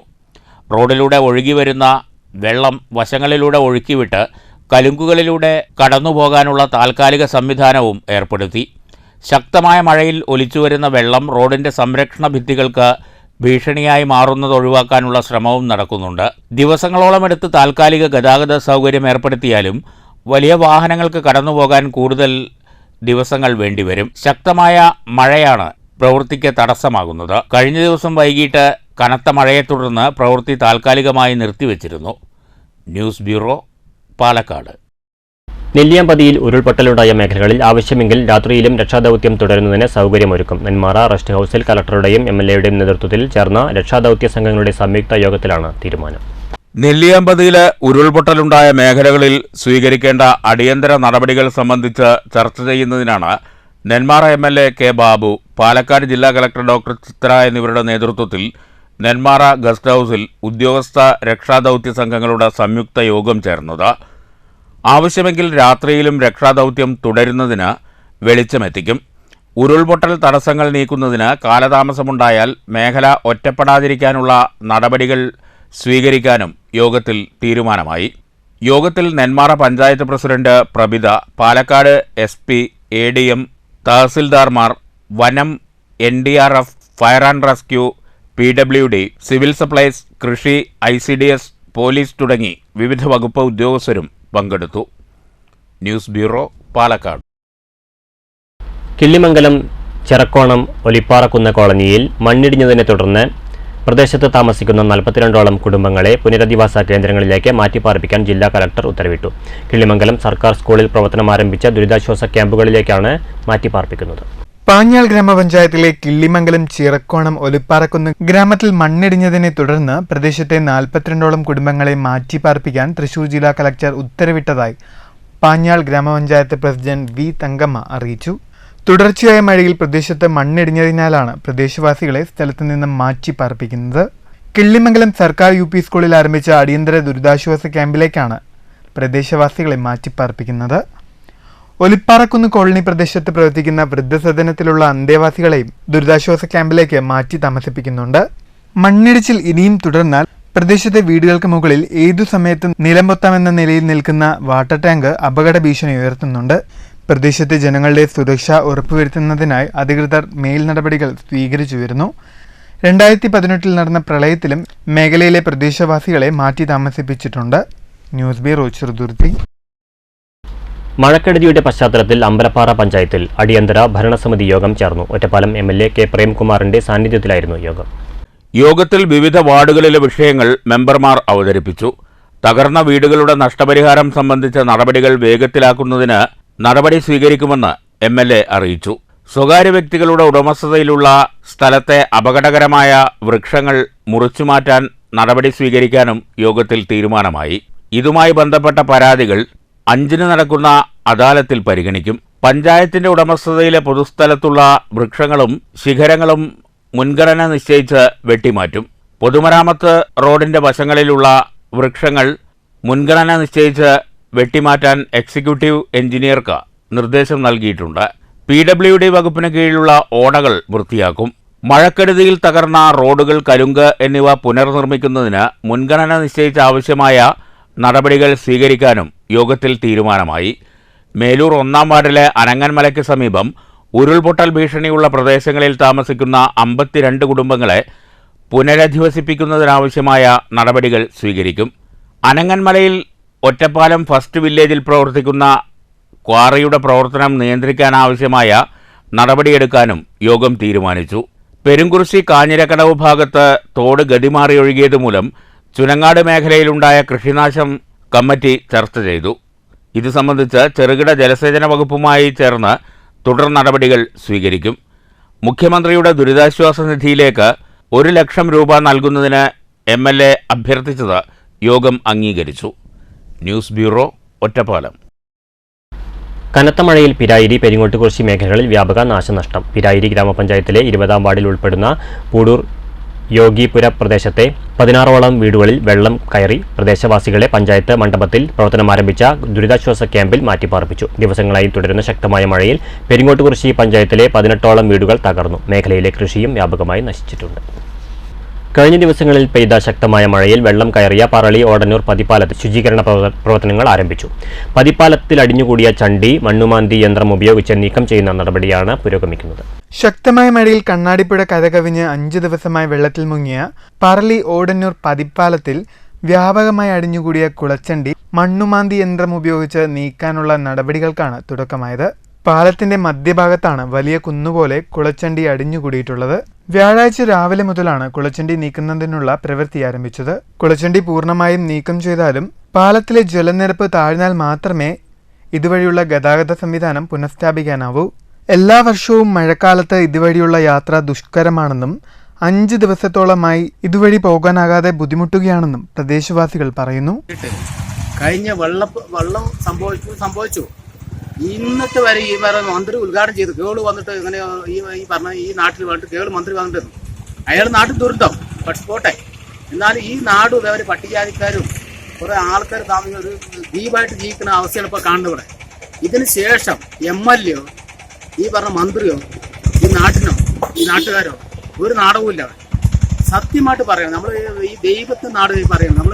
റോഡിലൂടെ ഒഴുകിവരുന്ന വെള്ളം വശങ്ങളിലൂടെ ഒഴുക്കിവിട്ട് കലുങ്കുകളിലൂടെ കടന്നുപോകാനുള്ള താൽക്കാലിക സംവിധാനവും ഏർപ്പെടുത്തി. ശക്തമായ മഴയിൽ ഒലിച്ചുവരുന്ന വെള്ളം റോഡിൻ്റെ സംരക്ഷണ ഭിത്തികൾക്ക് ഭീഷണിയായി മാറുന്നത് ഒഴിവാക്കാനുള്ള ശ്രമവും നടക്കുന്നുണ്ട്. ദിവസങ്ങളോളമെടുത്ത് താൽക്കാലിക ഗതാഗത സൗകര്യം ഏർപ്പെടുത്തിയാലും വലിയ വാഹനങ്ങൾക്ക് കടന്നുപോകാൻ കൂടുതൽ ദിവസങ്ങൾ വേണ്ടിവരും. ശക്തമായ മഴയാണ് പ്രവൃത്തിക്ക് തടസ്സമാകുന്നത്. കഴിഞ്ഞ ദിവസം വൈകിട്ട് കനത്ത മഴയെ തുടർന്ന് പ്രവൃത്തി താൽക്കാലികമായി നിർത്തിവച്ചിരുന്നു. News bureau, Palakkad. നെല്ലിയാമ്പതിയിൽ ഉരുൾപൊട്ടലുണ്ടായ മേഖലകളിൽ ആവശ്യമെങ്കിൽ രാത്രിയിലും രക്ഷാദൌത്യം തുടരുന്നതിന് സൗകര്യമൊരുക്കും. നെന്മാറ റെസ്റ്റ് ഹൌസിൽ കലക്ടറുടെയും MLAയുടെയും നേതൃത്വത്തിൽ ചേർന്ന രക്ഷാദൌത്യ സംഘങ്ങളുടെ സംയുക്ത യോഗത്തിലാണ് തീരുമാനം. നെല്ലിയാമ്പതിയിലെ ഉരുൾപൊട്ടലുണ്ടായ മേഖലകളിൽ സ്വീകരിക്കേണ്ട അടിയന്തര നടപടികൾ സംബന്ധിച്ച് ചർച്ച ചെയ്യുന്നതിനാണ് നെന്മാറ MLA കെ ബാബു, പാലക്കാട് ജില്ലാ കളക്ടർ ഡോക്ടർ ചിത്ര എന്നിവരുടെ നേതൃത്വത്തിൽ നെന്മാറ ഗസ്റ്റ് ഹൌസിൽ ഉദ്യോഗസ്ഥ രക്ഷാദൌത്യ സംഘങ്ങളുടെ സംയുക്ത യോഗം ചേർന്നത്. ആവശ്യമെങ്കിൽ രാത്രിയിലും രക്ഷാദൌത്യം തുടരുന്നതിന് വെളിച്ചമെത്തിക്കും. ഉരുൾപൊട്ടൽ തടസ്സങ്ങൾ നീക്കുന്നതിന് കാലതാമസമുണ്ടായാൽ മേഖല ഒറ്റപ്പെടാതിരിക്കാനുള്ള നടപടികൾ സ്വീകരിക്കാനും യോഗത്തിൽ തീരുമാനമായി. യോഗത്തിൽ Nenmara panchayat president Prabhitha, Palakkad SP, ADM, തഹസിൽദാർമാർ, വനം, NDRF, fire and rescue, PWD, civil supplies, കൃഷി, ICDS, പോലീസ് തുടങ്ങി വിവിധ വകുപ്പ് ഉദ്യോഗസ്ഥരും പങ്കെടുത്തു. News bureau, Palakkad. കിള്ളിമംഗലം ചെറക്കോണം ഒലിപ്പാറക്കുന്ന് കോളനിയിൽ മണ്ണിടിഞ്ഞതിനെ തുടർന്ന് പ്രദേശത്ത് താമസിക്കുന്ന 42ഓളം കുടുംബങ്ങളെ പുനരധിവാസ കേന്ദ്രങ്ങളിലേക്ക് മാറ്റിപ്പാർപ്പിക്കാൻ ജില്ലാ കലക്ടർ ഉത്തരവിട്ടു. കിള്ളിമംഗലം സർക്കാർ സ്കൂളിൽ പ്രവർത്തനം ആരംഭിച്ച ദുരിതാശ്വാസ ക്യാമ്പുകളിലേക്കാണ് മാറ്റിപ്പാർപ്പിക്കുന്നത്. പാഞ്ഞാൾ ഗ്രാമപഞ്ചായത്തിലെ കിള്ളിമംഗലം ചിറക്കോണം ഒലിപ്പാറക്കുന്ന് ഗ്രാമത്തിൽ മണ്ണിടിഞ്ഞതിനെ തുടർന്ന് പ്രദേശത്തെ 42ഓളം കുടുംബങ്ങളെ മാറ്റിപ്പാർപ്പിക്കാൻ തൃശൂർ ജില്ലാ കലക്ടർ ഉത്തരവിട്ടതായി പാഞ്ഞാൾ ഗ്രാമപഞ്ചായത്ത് പ്രസിഡന്റ് V തങ്കമ്മ അറിയിച്ചു. തുടർച്ചയായ മഴയിൽ പ്രദേശത്ത് മണ്ണിടിഞ്ഞതിനാലാണ് പ്രദേശവാസികളെ സ്ഥലത്തു നിന്ന് മാറ്റിപ്പാർപ്പിക്കുന്നത്. കിള്ളിമംഗലം സർക്കാർ UP സ്കൂളിൽ ആരംഭിച്ച അടിയന്തര ദുരിതാശ്വാസ ക്യാമ്പിലേക്കാണ് പ്രദേശവാസികളെ മാറ്റിപ്പാർപ്പിക്കുന്നത്. ഒലിപ്പാറക്കുന്ന് കോളനി പ്രദേശത്ത് പ്രവർത്തിക്കുന്ന വൃദ്ധസദനത്തിലുള്ള അന്തേവാസികളെയും ദുരിതാശ്വാസ ക്യാമ്പിലേക്ക് മാറ്റി താമസിപ്പിക്കുന്നുണ്ട്. മണ്ണിടിച്ചിൽ ഇനിയും തുടർന്നാൽ പ്രദേശത്തെ വീടുകൾക്ക് മുകളിൽ ഏതു സമയത്തും നിലംപൊത്താമെന്ന നിലയിൽ നിൽക്കുന്ന വാട്ടർ ടാങ്ക് അപകട ഭീഷണി ഉയർത്തുന്നുണ്ട്. പ്രദേശത്തെ ജനങ്ങളുടെ സുരക്ഷ ഉറപ്പുവരുത്തുന്നതിനായി അധികൃതർ മേൽ നടപടികൾ സ്വീകരിച്ചു വരുന്നു. 2018 നടന്ന പ്രളയത്തിലും മേഖലയിലെ പ്രദേശവാസികളെ മാറ്റി താമസിപ്പിച്ചിട്ടുണ്ട്. News bureau, Cheruthuruthy. മഴക്കെടുതിയുടെ പശ്ചാത്തലത്തിൽ അമ്പലപ്പാറ പഞ്ചായത്തിൽ അടിയന്തര ഭരണസമിതി യോഗം ചേർന്നു. ഒറ്റപ്പാലം MLA കെ പ്രേംകുമാറിന്റെ സാന്നിധ്യത്തിലായിരുന്നു യോഗം. യോഗത്തിൽ വിവിധ വാർഡുകളിലെ വിഷയങ്ങൾ മെമ്പർമാർ അവതരിപ്പിച്ചു. തകർന്ന വീടുകളുടെ നഷ്ടപരിഹാരം സംബന്ധിച്ച നടപടികൾ വേഗത്തിലാക്കുന്നതിന് നടപടി സ്വീകരിക്കുമെന്ന് MLA അറിയിച്ചു. സ്വകാര്യ വ്യക്തികളുടെ ഉടമസ്ഥതയിലുള്ള സ്ഥലത്തെ അപകടകരമായ വൃക്ഷങ്ങൾ മുറിച്ചുമാറ്റാൻ നടപടി സ്വീകരിക്കാനും യോഗത്തിൽ തീരുമാനമായി. ഇതുമായി ബന്ധപ്പെട്ട പരാതികൾ 5-ന് നടക്കുന്ന അദാലത്തിൽ പരിഗണിക്കും. പഞ്ചായത്തിന്റെ ഉടമസ്ഥതയിലെ പൊതുസ്ഥലത്തുള്ള വൃക്ഷങ്ങളും ശിഖരങ്ങളും മുൻഗണന നിശ്ചയിച്ച് വെട്ടിമാറ്റും. പൊതുമരാമത്ത് റോഡിന്റെ വശങ്ങളിലുള്ള വൃക്ഷങ്ങൾ മുൻഗണന നിശ്ചയിച്ച് വെട്ടിമാറ്റാൻ എക്സിക്യൂട്ടീവ് എഞ്ചിനീയർക്ക് നിർദ്ദേശം നൽകിയിട്ടുണ്ട്. PWD വകുപ്പിന് കീഴിലുള്ള ഓടകൾ വൃത്തിയാക്കും. മഴക്കെടുതിയിൽ തകർന്ന റോഡുകൾ, കലുങ്ക് എന്നിവ പുനർനിർമ്മിക്കുന്നതിന് മുൻഗണന നിശ്ചയിച്ച ആവശ്യമായ നടപടികൾ സ്വീകരിക്കാനും യോഗത്തിൽ തീരുമാനമായി. മേലൂർ 1-ാം വാർഡിലെ അനങ്ങൻമലയ്ക്ക് സമീപം ഉരുൾപൊട്ടൽ ഭീഷണിയുള്ള പ്രദേശങ്ങളിൽ താമസിക്കുന്ന 52 കുടുംബങ്ങളെ പുനരധിവസിപ്പിക്കുന്നതിനാവശ്യമായ നടപടികൾ സ്വീകരിക്കും. അനങ്ങൻമലയിൽ ഒറ്റപ്പാലം ഫസ്റ്റ് വില്ലേജിൽ പ്രവർത്തിക്കുന്ന ക്വാറിയുടെ പ്രവർത്തനം നിയന്ത്രിക്കാനാവശ്യമായ നടപടിയെടുക്കാനും യോഗം തീരുമാനിച്ചു. പെരുങ്കുറിശി കാഞ്ഞിരക്കടവ് ഭാഗത്ത് തോട് ഗതിമാറി ഒഴുകിയതുമൂലം ചുനങ്ങാട് മേഖലയിലുണ്ടായ കൃഷിനാശം കമ്മിറ്റി ചർച്ച ചെയ്തു. ഇത് സംബന്ധിച്ച് ചെറുകിട ജലസേചന വകുപ്പുമായി ചേർന്ന് തുടർ നടപടികൾ സ്വീകരിക്കും. മുഖ്യമന്ത്രിയുടെ ദുരിതാശ്വാസ നിധിയിലേക്ക് 1 ലക്ഷം രൂപ നൽകുന്നതിന് MLA അഭ്യർത്ഥിച്ചത് യോഗം അംഗീകരിച്ചു. News bureau, Ottapalam. കനത്ത മഴയിൽ പിരായിരി, പെരിങ്ങോട്ടുകുറിശി മേഖലകളിൽ വ്യാപക നാശനഷ്ടം. പിരായിരി ഗ്രാമപഞ്ചായത്തിലെ 20-ാം വാർഡിൽ ഉൾപ്പെടുന്ന പൂടൂർ യോഗിപുര പ്രദേശത്തെ 16ഓളം വീടുകളിൽ വെള്ളം കയറി. പ്രദേശവാസികളെ പഞ്ചായത്ത് മണ്ഡപത്തിൽ പ്രവർത്തനമാരംഭിച്ച ദുരിതാശ്വാസ ക്യാമ്പിൽ മാറ്റിപ്പാർപ്പിച്ചു. ദിവസങ്ങളായി തുടരുന്ന ശക്തമായ മഴയിൽ പെരിങ്ങോട്ടുകുറിശി പഞ്ചായത്തിലെ 18ഓളം വീടുകൾ തകർന്നു. മേഖലയിലെ കൃഷിയും വ്യാപകമായി നശിച്ചിട്ടുണ്ട്. കഴിഞ്ഞ ദിവസങ്ങളിൽ പെയ്ത ശക്തമായ മഴയിൽ വെള്ളം കയറിയ പറളി ഓടന്നൂർ പതിപ്പാലത്തിൽ ശുചീകരണ പ്രവർത്തനങ്ങൾ ആരംഭിച്ചു. പതിപ്പാലത്തിൽ അടിഞ്ഞുകൂടിയ ചണ്ടി മണ്ണുമാന്തി യന്ത്രം ഉപയോഗിച്ച് നീക്കം ചെയ്യുന്ന നടപടിയാണ് പുരോഗമിക്കുന്നത്. ശക്തമായ മഴയിൽ കണ്ണാടിപ്പുഴ കരകവിഞ്ഞ് 5 ദിവസമായി വെള്ളത്തിൽ മുങ്ങിയ പറളി ഓടന്നൂർ പതിപ്പാലത്തിൽ വ്യാപകമായി അടിഞ്ഞുകൂടിയ കുളച്ചണ്ടി മണ്ണുമാന്തി യന്ത്രം ഉപയോഗിച്ച് നീക്കാനുള്ള നടപടികൾക്കാണ് തുടക്കമായത്. പാലത്തിന്റെ മധ്യഭാഗത്താണ് വലിയ കുന്നുപോലെ കുളച്ചണ്ടി അടിഞ്ഞുകൂടിയിട്ടുള്ളത്. വ്യാഴാഴ്ച രാവിലെ മുതലാണ് കുളച്ചണ്ടി നീക്കുന്നതിനുള്ള പ്രവൃത്തി ആരംഭിച്ചത്. കുളച്ചണ്ടി പൂർണ്ണമായും നീക്കം ചെയ്താലും പാലത്തിലെ ജലനിരപ്പ് താഴ്ന്നാൽ മാത്രമേ ഇതുവഴിയുള്ള ഗതാഗത സംവിധാനം പുനഃസ്ഥാപിക്കാനാവൂ. എല്ലാ വർഷവും മഴക്കാലത്ത് ഇതുവഴിയുള്ള യാത്ര ദുഷ്കരമാണെന്നും 5 ദിവസത്തോളമായി ഇതുവഴി പോകാനാകാതെ ബുദ്ധിമുട്ടുകയാണെന്നും പ്രദേശവാസികൾ പറയുന്നു. കഴിഞ്ഞ വെള്ളം സംഭവിച്ചു ഇന്നത്തെ വരെ ഈ മന്ത്രി ഉദ്ഘാടനം ചെയ്തു. കേള് വന്നിട്ട് ഇങ്ങനെ ഈ പറഞ്ഞ ഈ നാട്ടിൽ വന്നിട്ട് കേള് മന്ത്രി വന്നിട്ട് അയാൾ നാട്ടിൽ ദുരന്തം പോട്ടെ. എന്നാലും ഈ നാടും ഇതേവരെ പട്ടികജാതിക്കാരും കുറെ ആൾക്കാർ താമസിക്കുന്ന ഒരു ദ്വീപായിട്ട് ജീവിക്കുന്ന അവസ്ഥയാണ് ഇപ്പോൾ കാണുന്നത് ഇവിടെ. ഇതിന് ശേഷം MLA ഈ പറഞ്ഞ മന്ത്രിയോ ഈ നാട്ടിനോ ഈ നാട്ടുകാരോ ഒരു നാടകവും ഇല്ല. സത്യമായിട്ട് പറയാം, നമ്മൾ ഈ ദൈവത്തെ നാട് പറയുന്നത് നമ്മൾ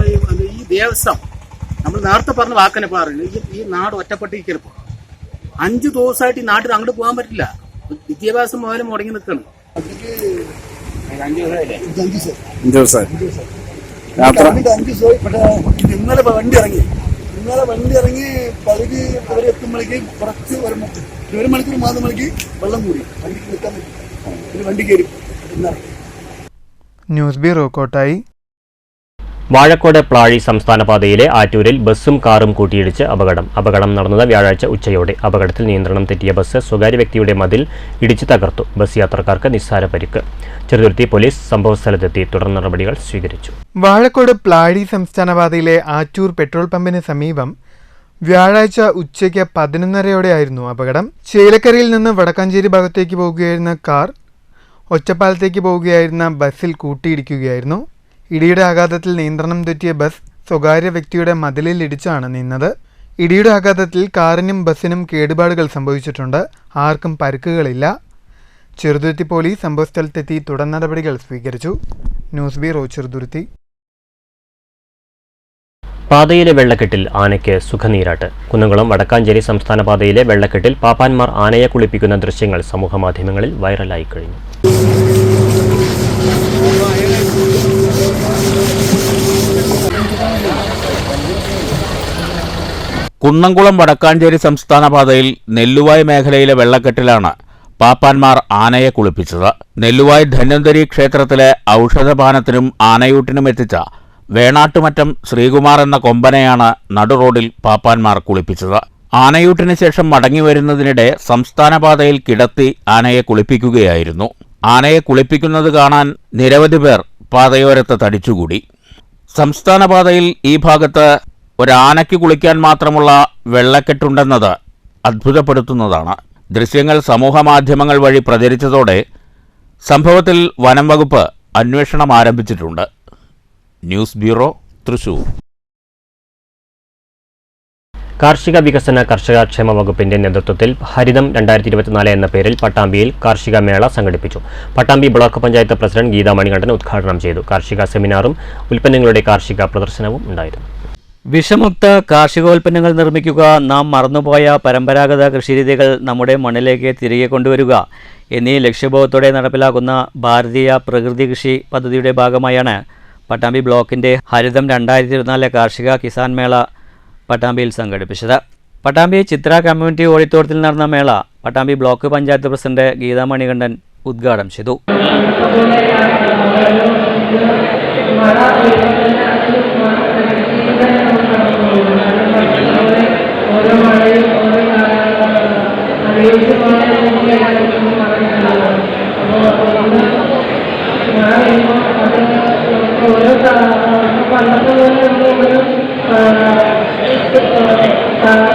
ഈ ദേവസ്വം നമ്മൾ നേരത്തെ പറഞ്ഞ വാക്കനെ പറയുന്നത് ഈ നാട് ഒറ്റപ്പെട്ടിരിക്കലിപ്പോൾ 5 ദിവസമായിട്ട് ഈ നാട്ടിൽ അങ്ങോട്ട് പോകാൻ പറ്റില്ല. വിദ്യാഭ്യാസം മുതലും മുടങ്ങി നിൽക്കണം. ഇന്നലെ വണ്ടി ഇറങ്ങി പകുതി വരെ എത്തുമ്പോഴേക്ക് കുറച്ച് 1 മണിക്കൂർ 3 മണിക്ക് വെള്ളം കൂടി വണ്ടിക്ക് നിൽക്കാൻ പറ്റും. വണ്ടി കയറി. News bureau Kottayi. വാഴക്കോട് പ്ലാഴി സംസ്ഥാന പാതയിലെ ആറ്റൂരിൽ ബസ്സും കാറും കൂട്ടിയിടിച്ച് അപകടം നടന്നത് വ്യാഴാഴ്ച ഉച്ചയോടെ. അപകടത്തിൽ നിയന്ത്രണം തെറ്റിയ ബസ് സ്വകാര്യ വ്യക്തിയുടെ മതിൽ ഇടിച്ച് തകർത്തു. ബസ് യാത്രക്കാർക്ക് നിസ്സാര പരിക്ക്. ചെറുതുരുത്തി പോലീസ് സംഭവസ്ഥലത്തെത്തി തുടർ നടപടികൾ സ്വീകരിച്ചു. വാഴക്കോട് പ്ലാഴി സംസ്ഥാന പാതയിലെ ആറ്റൂർ പെട്രോൾ പമ്പിന് സമീപം വ്യാഴാഴ്ച ഉച്ചയ്ക്ക് 11:30യോടെയായിരുന്നു അപകടം. ചേലക്കരയിൽ നിന്ന് വടക്കാഞ്ചേരി ഭാഗത്തേക്ക് പോവുകയായിരുന്ന കാർ ഒറ്റപ്പാലത്തേക്ക് പോവുകയായിരുന്ന ബസ്സിൽ കൂട്ടിയിടിക്കുകയായിരുന്നു. ഇടിയുടെ ആഘാതത്തിൽ നിയന്ത്രണം തെറ്റിയ ബസ് സ്വകാര്യ വ്യക്തിയുടെ മതിലിൽ ഇടിച്ചാണ് നിന്നത്. ഇടിയുടെ ആഘാതത്തിൽ കാറിനും ബസ്സിനും കേടുപാടുകൾ സംഭവിച്ചിട്ടുണ്ട്. ആർക്കും പരിക്കുകളില്ല. ചെറുതുരുത്തി പോലീസ് സംഭവസ്ഥലത്തെത്തി തുടർ നടപടികൾ സ്വീകരിച്ചു. News bureau Cheruthuruthy. പാതയിലെ വെള്ളക്കെട്ടിൽ ആനയ്ക്ക് സുഖനീരാട്ട്. കുന്നംകുളം വടക്കാഞ്ചേരി സംസ്ഥാന പാതയിലെ വെള്ളക്കെട്ടിൽ പാപ്പാന്മാർ ആനയെ കുളിപ്പിക്കുന്ന ദൃശ്യങ്ങൾ സമൂഹമാധ്യമങ്ങളിൽ വൈറലായി കഴിഞ്ഞു. കുന്നംകുളം വടക്കാഞ്ചേരി സംസ്ഥാന പാതയിൽ നെല്ലുവായ് മേഖലയിലെ വെള്ളക്കെട്ടിലാണ് പാപ്പാന്മാർ ആനയെ കുളിപ്പിച്ചത്. നെല്ലുവായ് ധന്വന്തരി ക്ഷേത്രത്തിലെ ഔഷധപാനത്തിനും ആനയൂട്ടിനും എത്തിച്ച വേണാട്ടുമറ്റം ശ്രീകുമാർ എന്ന കൊമ്പനെയാണ് നടുറോഡിൽ പാപ്പാന്മാർ കുളിപ്പിച്ചത്. ആനയൂട്ടിന് ശേഷം മടങ്ങിവരുന്നതിനിടെ സംസ്ഥാന പാതയിൽ കിടത്തി ആനയെ കുളിപ്പിക്കുകയായിരുന്നു. ആനയെ കുളിപ്പിക്കുന്നത് കാണാൻ നിരവധി പേർ പാതയോരത്ത് തടിച്ചുകൂടി. സംസ്ഥാന പാതയിൽ ഈ ഭാഗത്ത് ഒരാനയ്ക്ക് കുളിക്കാൻ മാത്രമുള്ള വെള്ളക്കെട്ടുണ്ടെന്നത് അത്ഭുതപ്പെടുത്തുന്നതാണ്. ദൃശ്യങ്ങൾ സമൂഹമാധ്യമങ്ങൾ വഴി പ്രചരിച്ചതോടെ സംഭവത്തിൽ വനം വകുപ്പ് അന്വേഷണം ആരംഭിച്ചിട്ടുണ്ട്. News bureau, Thrissur. കാർഷിക വികസന കർഷകക്ഷേമ വകുപ്പിന്റെ നേതൃത്വത്തിൽ ഹരിതം 2024 എന്ന പേരിൽ പട്ടാമ്പിയിൽ കാർഷിക മേള സംഘടിപ്പിച്ചു. പട്ടാമ്പി ബ്ലോക്ക് പഞ്ചായത്ത് പ്രസിഡന്റ് ഗീതാ മണികണ്ഠൻ ഉദ്ഘാടനം ചെയ്തു. കാർഷിക സെമിനാറും ഉൽപ്പന്നങ്ങളുടെ കാർഷിക പ്രദർശനവും ഉണ്ടായിരുന്നു. വിഷമുക്ത കാർഷികോൽപ്പന്നങ്ങൾ നിർമ്മിക്കുക, നാം മറന്നുപോയ പരമ്പരാഗത കൃഷിരീതികൾ നമ്മുടെ മണ്ണിലേക്ക് തിരികെ കൊണ്ടുവരിക എന്നീ ലക്ഷ്യബോധത്തോടെ നടപ്പിലാക്കുന്ന ഭാരതീയ പ്രകൃതി കൃഷി പദ്ധതിയുടെ ഭാഗമായാണ് പട്ടാമ്പി ബ്ലോക്കിന്റെ ഹരിതം 2024 കാർഷിക കിസാൻ മേള പട്ടാമ്പിയിൽ സംഘടിപ്പിച്ചത്. പട്ടാമ്പി ചിത്ര കമ്മ്യൂണിറ്റി ഓഡിറ്റോറിയത്തിൽ നടന്ന മേള പട്ടാമ്പി ബ്ലോക്ക് പഞ്ചായത്ത് പ്രസിഡന്റ് ഗീതാ മണികണ്ഠൻ ഉദ്ഘാടനം ചെയ്തു.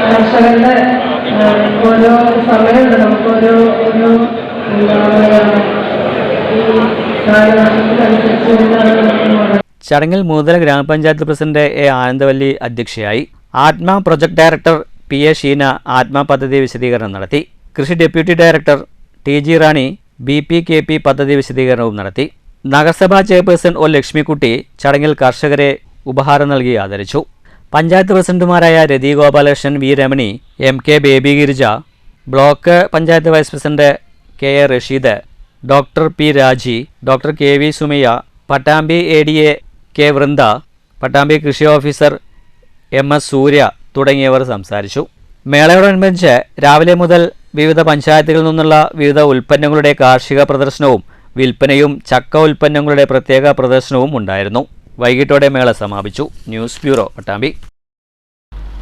കർഷകരുടെ ഓരോ സമയമുണ്ട്. നമുക്കൊരു കാലഘട്ടത്തിനനുസരിച്ച് ചടങ്ങിൽ മൂതല ഗ്രാമപഞ്ചായത്ത് പ്രസിഡന്റ് എ ആനന്ദവല്ലി അധ്യക്ഷയായി. ആത്മ project director P A Sheena ആത്മ പദ്ധതി വിശദീകരണം നടത്തി. കൃഷി ഡെപ്യൂട്ടി ഡയറക്ടർ ടി ജി റാണി BPKP പദ്ധതി വിശദീകരണവും നടത്തി. നഗരസഭാ ചെയർപേഴ്സൺ ഒ ലക്ഷ്മിക്കുട്ടി ചടങ്ങിൽ കർഷകരെ ഉപഹാരം നൽകി ആദരിച്ചു. പഞ്ചായത്ത് പ്രസിഡന്റുമാരായ Rathi Gopalakrishnan, V Ramani, MK Baby Girija, block panchayat vice president KA Rasheed, doctor P Raji, doctor KV Sumayya, Pattambi ADA K Vrinda, Pattambi കൃഷി ഓഫീസർ MS സൂര്യ തുടങ്ങിയവർ സംസാരിച്ചു. മേളയോടനുബന്ധിച്ച് രാവിലെ മുതൽ വിവിധ പഞ്ചായത്തുകളിൽ നിന്നുള്ള വിവിധ ഉൽപ്പന്നങ്ങളുടെ കാർഷിക പ്രദർശനവും വിൽപ്പനയും ചക്ക ഉൽപ്പന്നങ്ങളുടെ പ്രത്യേക പ്രദർശനവും ഉണ്ടായിരുന്നു. വൈകിട്ടോടെ മേള സമാപിച്ചു. News bureau, Pattambi.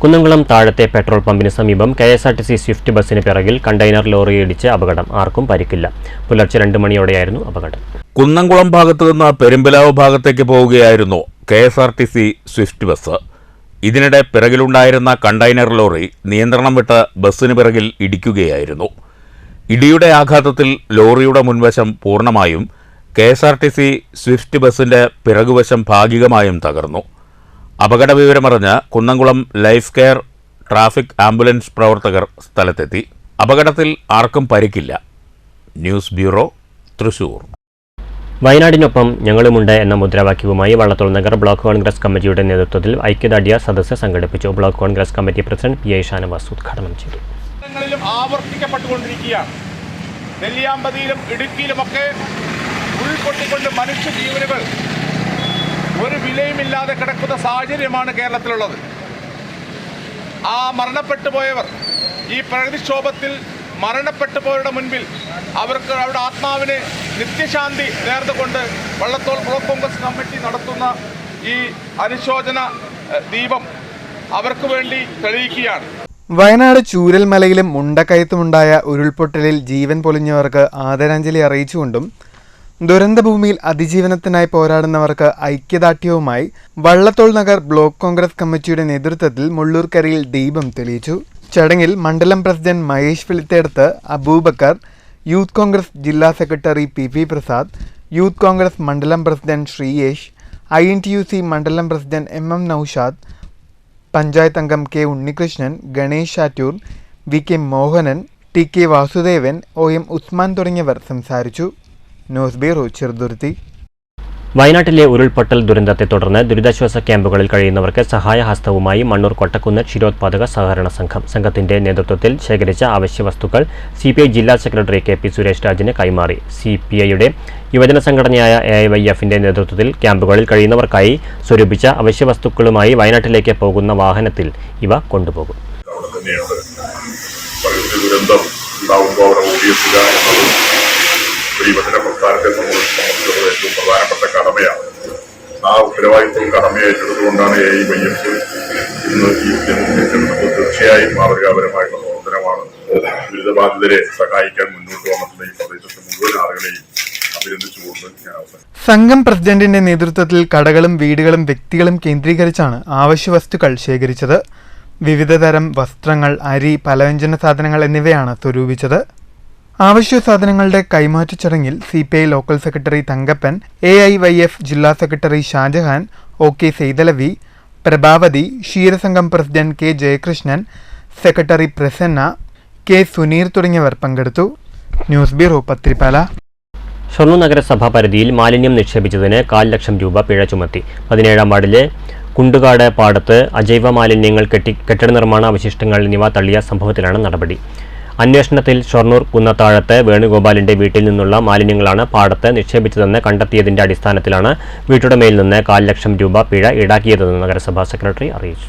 കുന്നംകുളം താഴത്തെ പെട്രോൾ പമ്പിന് സമീപം KSRTC സ്വിഫ്റ്റ് ബസ്സിന് പിറകിൽ കണ്ടെയ്നർ ലോറിയിടിച്ച് അപകടം. ആർക്കും പരിക്കില്ല. പുലർച്ചെ 2 മണിയോടെയായിരുന്നു അപകടം. കുന്നംകുളം ഭാഗത്തു നിന്ന് പെരുമ്പിലാവ് ഭാഗത്തേക്ക് പോവുകയായിരുന്നു KSRTC സ്വിഫ്റ്റ് ബസ്. ഇതിനിടെ പിറകിലുണ്ടായിരുന്ന കണ്ടെയ്നർ ലോറി നിയന്ത്രണം വിട്ട് ബസ്സിന് പിറകിൽ ഇടിക്കുകയായിരുന്നു. ഇടിയുടെ ആഘാതത്തിൽ ലോറിയുടെ മുൻവശം പൂർണ്ണമായും KSRTC സ്വിഫ്റ്റ് ബസ്സിന്റെ പിറകുവശം ഭാഗികമായും തകർന്നു. അപകട വിവരമറിഞ്ഞ് Kunnamkulam life care traffic ambulance പ്രവർത്തകർ സ്ഥലത്തെത്തി. അപകടത്തിൽ ആർക്കും പരിക്കില്ല. News bureau, Thrissur. വയനാടിനൊപ്പം ഞങ്ങളുമുണ്ട് എന്ന മുദ്രാവാക്യവുമായി വള്ളത്തോൾ നഗർ ബ്ലോക്ക് കോൺഗ്രസ് കമ്മിറ്റിയുടെ നേതൃത്വത്തിൽ ഐക്യദാർഢ്യ സദസ്സ് സംഘടിപ്പിച്ചു. Block Congress committee president PI Shanavas ഉദ്ഘാടനം ചെയ്തു. ആവർത്തിക്കപ്പെട്ടുകൊണ്ടിരിക്കുകയാണ്. നെല്ലിയാമ്പതിയിലും ഇടുക്കിയിലുമൊക്കെ ഉൾക്കൊണ്ടിക്കൊണ്ട് മനുഷ്യജീവനുകൾ ഒരു വിലയുമില്ലാതെ കിടക്കുന്ന സാഹചര്യമാണ് കേരളത്തിലുള്ളത്. ആ മരണപ്പെട്ടു പോയവർ, ഈ പ്രകൃതിക്ഷോഭത്തിൽ മരണപ്പെട്ടു പോയവരുടെ മുൻപിൽ അവർക്ക് അവരുടെ ആത്മാവിന് നിത്യശാന്തി നേർന്നുകൊണ്ട് വള്ളത്തോൾ ബ്ലോക്ക് കോൺഗ്രസ് കമ്മിറ്റി നടത്തുന്ന ഈ അനുശോചന ദീപം അവർക്ക് വേണ്ടി തെളിയിക്കുകയാണ്. വയനാട് ചൂരൽമലയിലും മുണ്ടക്കയത്തുമുണ്ടായ ഉരുൾപൊട്ടലിൽ ജീവൻ പൊലിഞ്ഞവർക്ക് ആദരാഞ്ജലി അറിയിച്ചുകൊണ്ടും ദുരന്തഭൂമിയിൽ അതിജീവനത്തിനായി പോരാടുന്നവർക്ക് ഐക്യദാർഢ്യവുമായി വള്ളത്തോൾ നഗർ ബ്ലോക്ക് കോൺഗ്രസ് കമ്മിറ്റിയുടെ നേതൃത്വത്തിൽ മുള്ളൂർക്കരയിൽ ദീപം തെളിയിച്ചു. ചടങ്ങിൽ മണ്ഡലം പ്രസിഡന്റ് മഹേഷ് വെളിത്തേടത്ത്, അബൂബക്കർ, യൂത്ത് കോൺഗ്രസ് ജില്ലാ secretary PP Prasad, youth Congress മണ്ഡലം പ്രസിഡന്റ് ശ്രീയേഷ്, INTUC മണ്ഡലം പ്രസിഡന്റ് MM നൌഷാദ്, പഞ്ചായത്ത് അംഗം K Unnikrishnan, Ganesh ശാറ്റൂർ, VK Mohanan, TK Vasudevan, OM Usman തുടങ്ങിയവർ സംസാരിച്ചു. News bureau, Cheruthuruthy. വയനാട്ടിലെ ഉരുൾപൊട്ടൽ ദുരന്തത്തെ തുടർന്ന് ദുരിതാശ്വാസ ക്യാമ്പുകളിൽ കഴിയുന്നവർക്ക് സഹായഹസ്തവുമായി മണ്ണൂർ കൊട്ടക്കുന്ന് ക്ഷീരോത്പാദക സഹകരണ സംഘം. സംഘത്തിന്റെ നേതൃത്വത്തിൽ ശേഖരിച്ച അവശ്യവസ്തുക്കൾ CPI ജില്ലാ സെക്രട്ടറി KP സുരേഷ് രാജിന് കൈമാറി. CPIയുടെ യുവജന സംഘടനയായ AIYFന്റെ നേതൃത്വത്തിൽ ക്യാമ്പുകളിൽ കഴിയുന്നവർക്കായി സ്വരൂപിച്ച അവശ്യവസ്തുക്കളുമായി വയനാട്ടിലേക്ക് പോകുന്ന വാഹനത്തിൽ ഇവ കൊണ്ടുപോകും. ഒരു യുവജന പ്രസ്ഥാനത്തെ സംബന്ധിച്ചിടത്തോളം ഏറ്റവും പ്രധാനപ്പെട്ട കടമയാണ്. ആ ഉത്തരവാദിത്വം കടമയേറ്റെടുത്തുകൊണ്ടാണ് AIYF ഇന്ന് ഈ ഉദ്യമം തീർച്ചയായും മാതൃകാപരമായിട്ടുള്ള പ്രവർത്തനമാണ്. ദുരിതബാധിതരെ സഹായിക്കാൻ മുന്നോട്ട് വന്നിട്ടുള്ള ഈ പ്രദേശത്തെ മുഴുവൻ ആളുകളെയും അഭിനന്ദിച്ചുകൊണ്ട് ഞാൻ അവസാനം. സംഘം പ്രസിഡന്റിന്റെ നേതൃത്വത്തിൽ കടകളും വീടുകളും വ്യക്തികളും കേന്ദ്രീകരിച്ചാണ് ആവശ്യവസ്തുക്കൾ ശേഖരിച്ചത്. വിവിധതരം വസ്ത്രങ്ങൾ, അരി, പലവ്യഞ്ജന സാധനങ്ങൾ എന്നിവയാണ് സ്വരൂപിച്ചത്. ആവശ്യ സാധനങ്ങളുടെ കൈമാറ്റ ചടങ്ങിൽ CPI local secretary Thankappan, AIYF ജില്ലാ സെക്രട്ടറി ഷാജഹാൻ, OK സെയ്തലവി, പ്രഭാവതി, ക്ഷീരസംഘം president K Jayakrishnan, secretary Prasanna, K Suneer തുടങ്ങിയവർ പങ്കെടുത്തു. News bureau, Pathiripala. ഷൊർണൂർ നഗരസഭ പരിധിയിൽ മാലിന്യം നിക്ഷേപിച്ചതിന് 1,00,000 രൂപ പിഴ ചുമത്തി. 17-ാം വാർഡിലെ കുണ്ടുകാട് പാടത്ത് അജൈവ മാലിന്യങ്ങൾ, കെട്ടിട നിർമ്മാണ അവശിഷ്ടങ്ങൾ എന്നിവ തള്ളിയ സംഭവത്തിലാണ് നടപടി. അന്വേഷണത്തിൽ ഷൊർണൂർ കുന്നത്താഴത്ത് വേണുഗോപാലിന്റെ വീട്ടിൽ നിന്നുള്ള മാലിന്യങ്ങളാണ് പാടത്ത് നിക്ഷേപിച്ചതെന്ന് കണ്ടെത്തിയതിന്റെ അടിസ്ഥാനത്തിലാണ് വീട്ടുടമയിൽ നിന്ന് 1,00,000 രൂപ പിഴ ഈടാക്കിയതെന്ന് നഗരസഭാ സെക്രട്ടറി അറിയിച്ചു.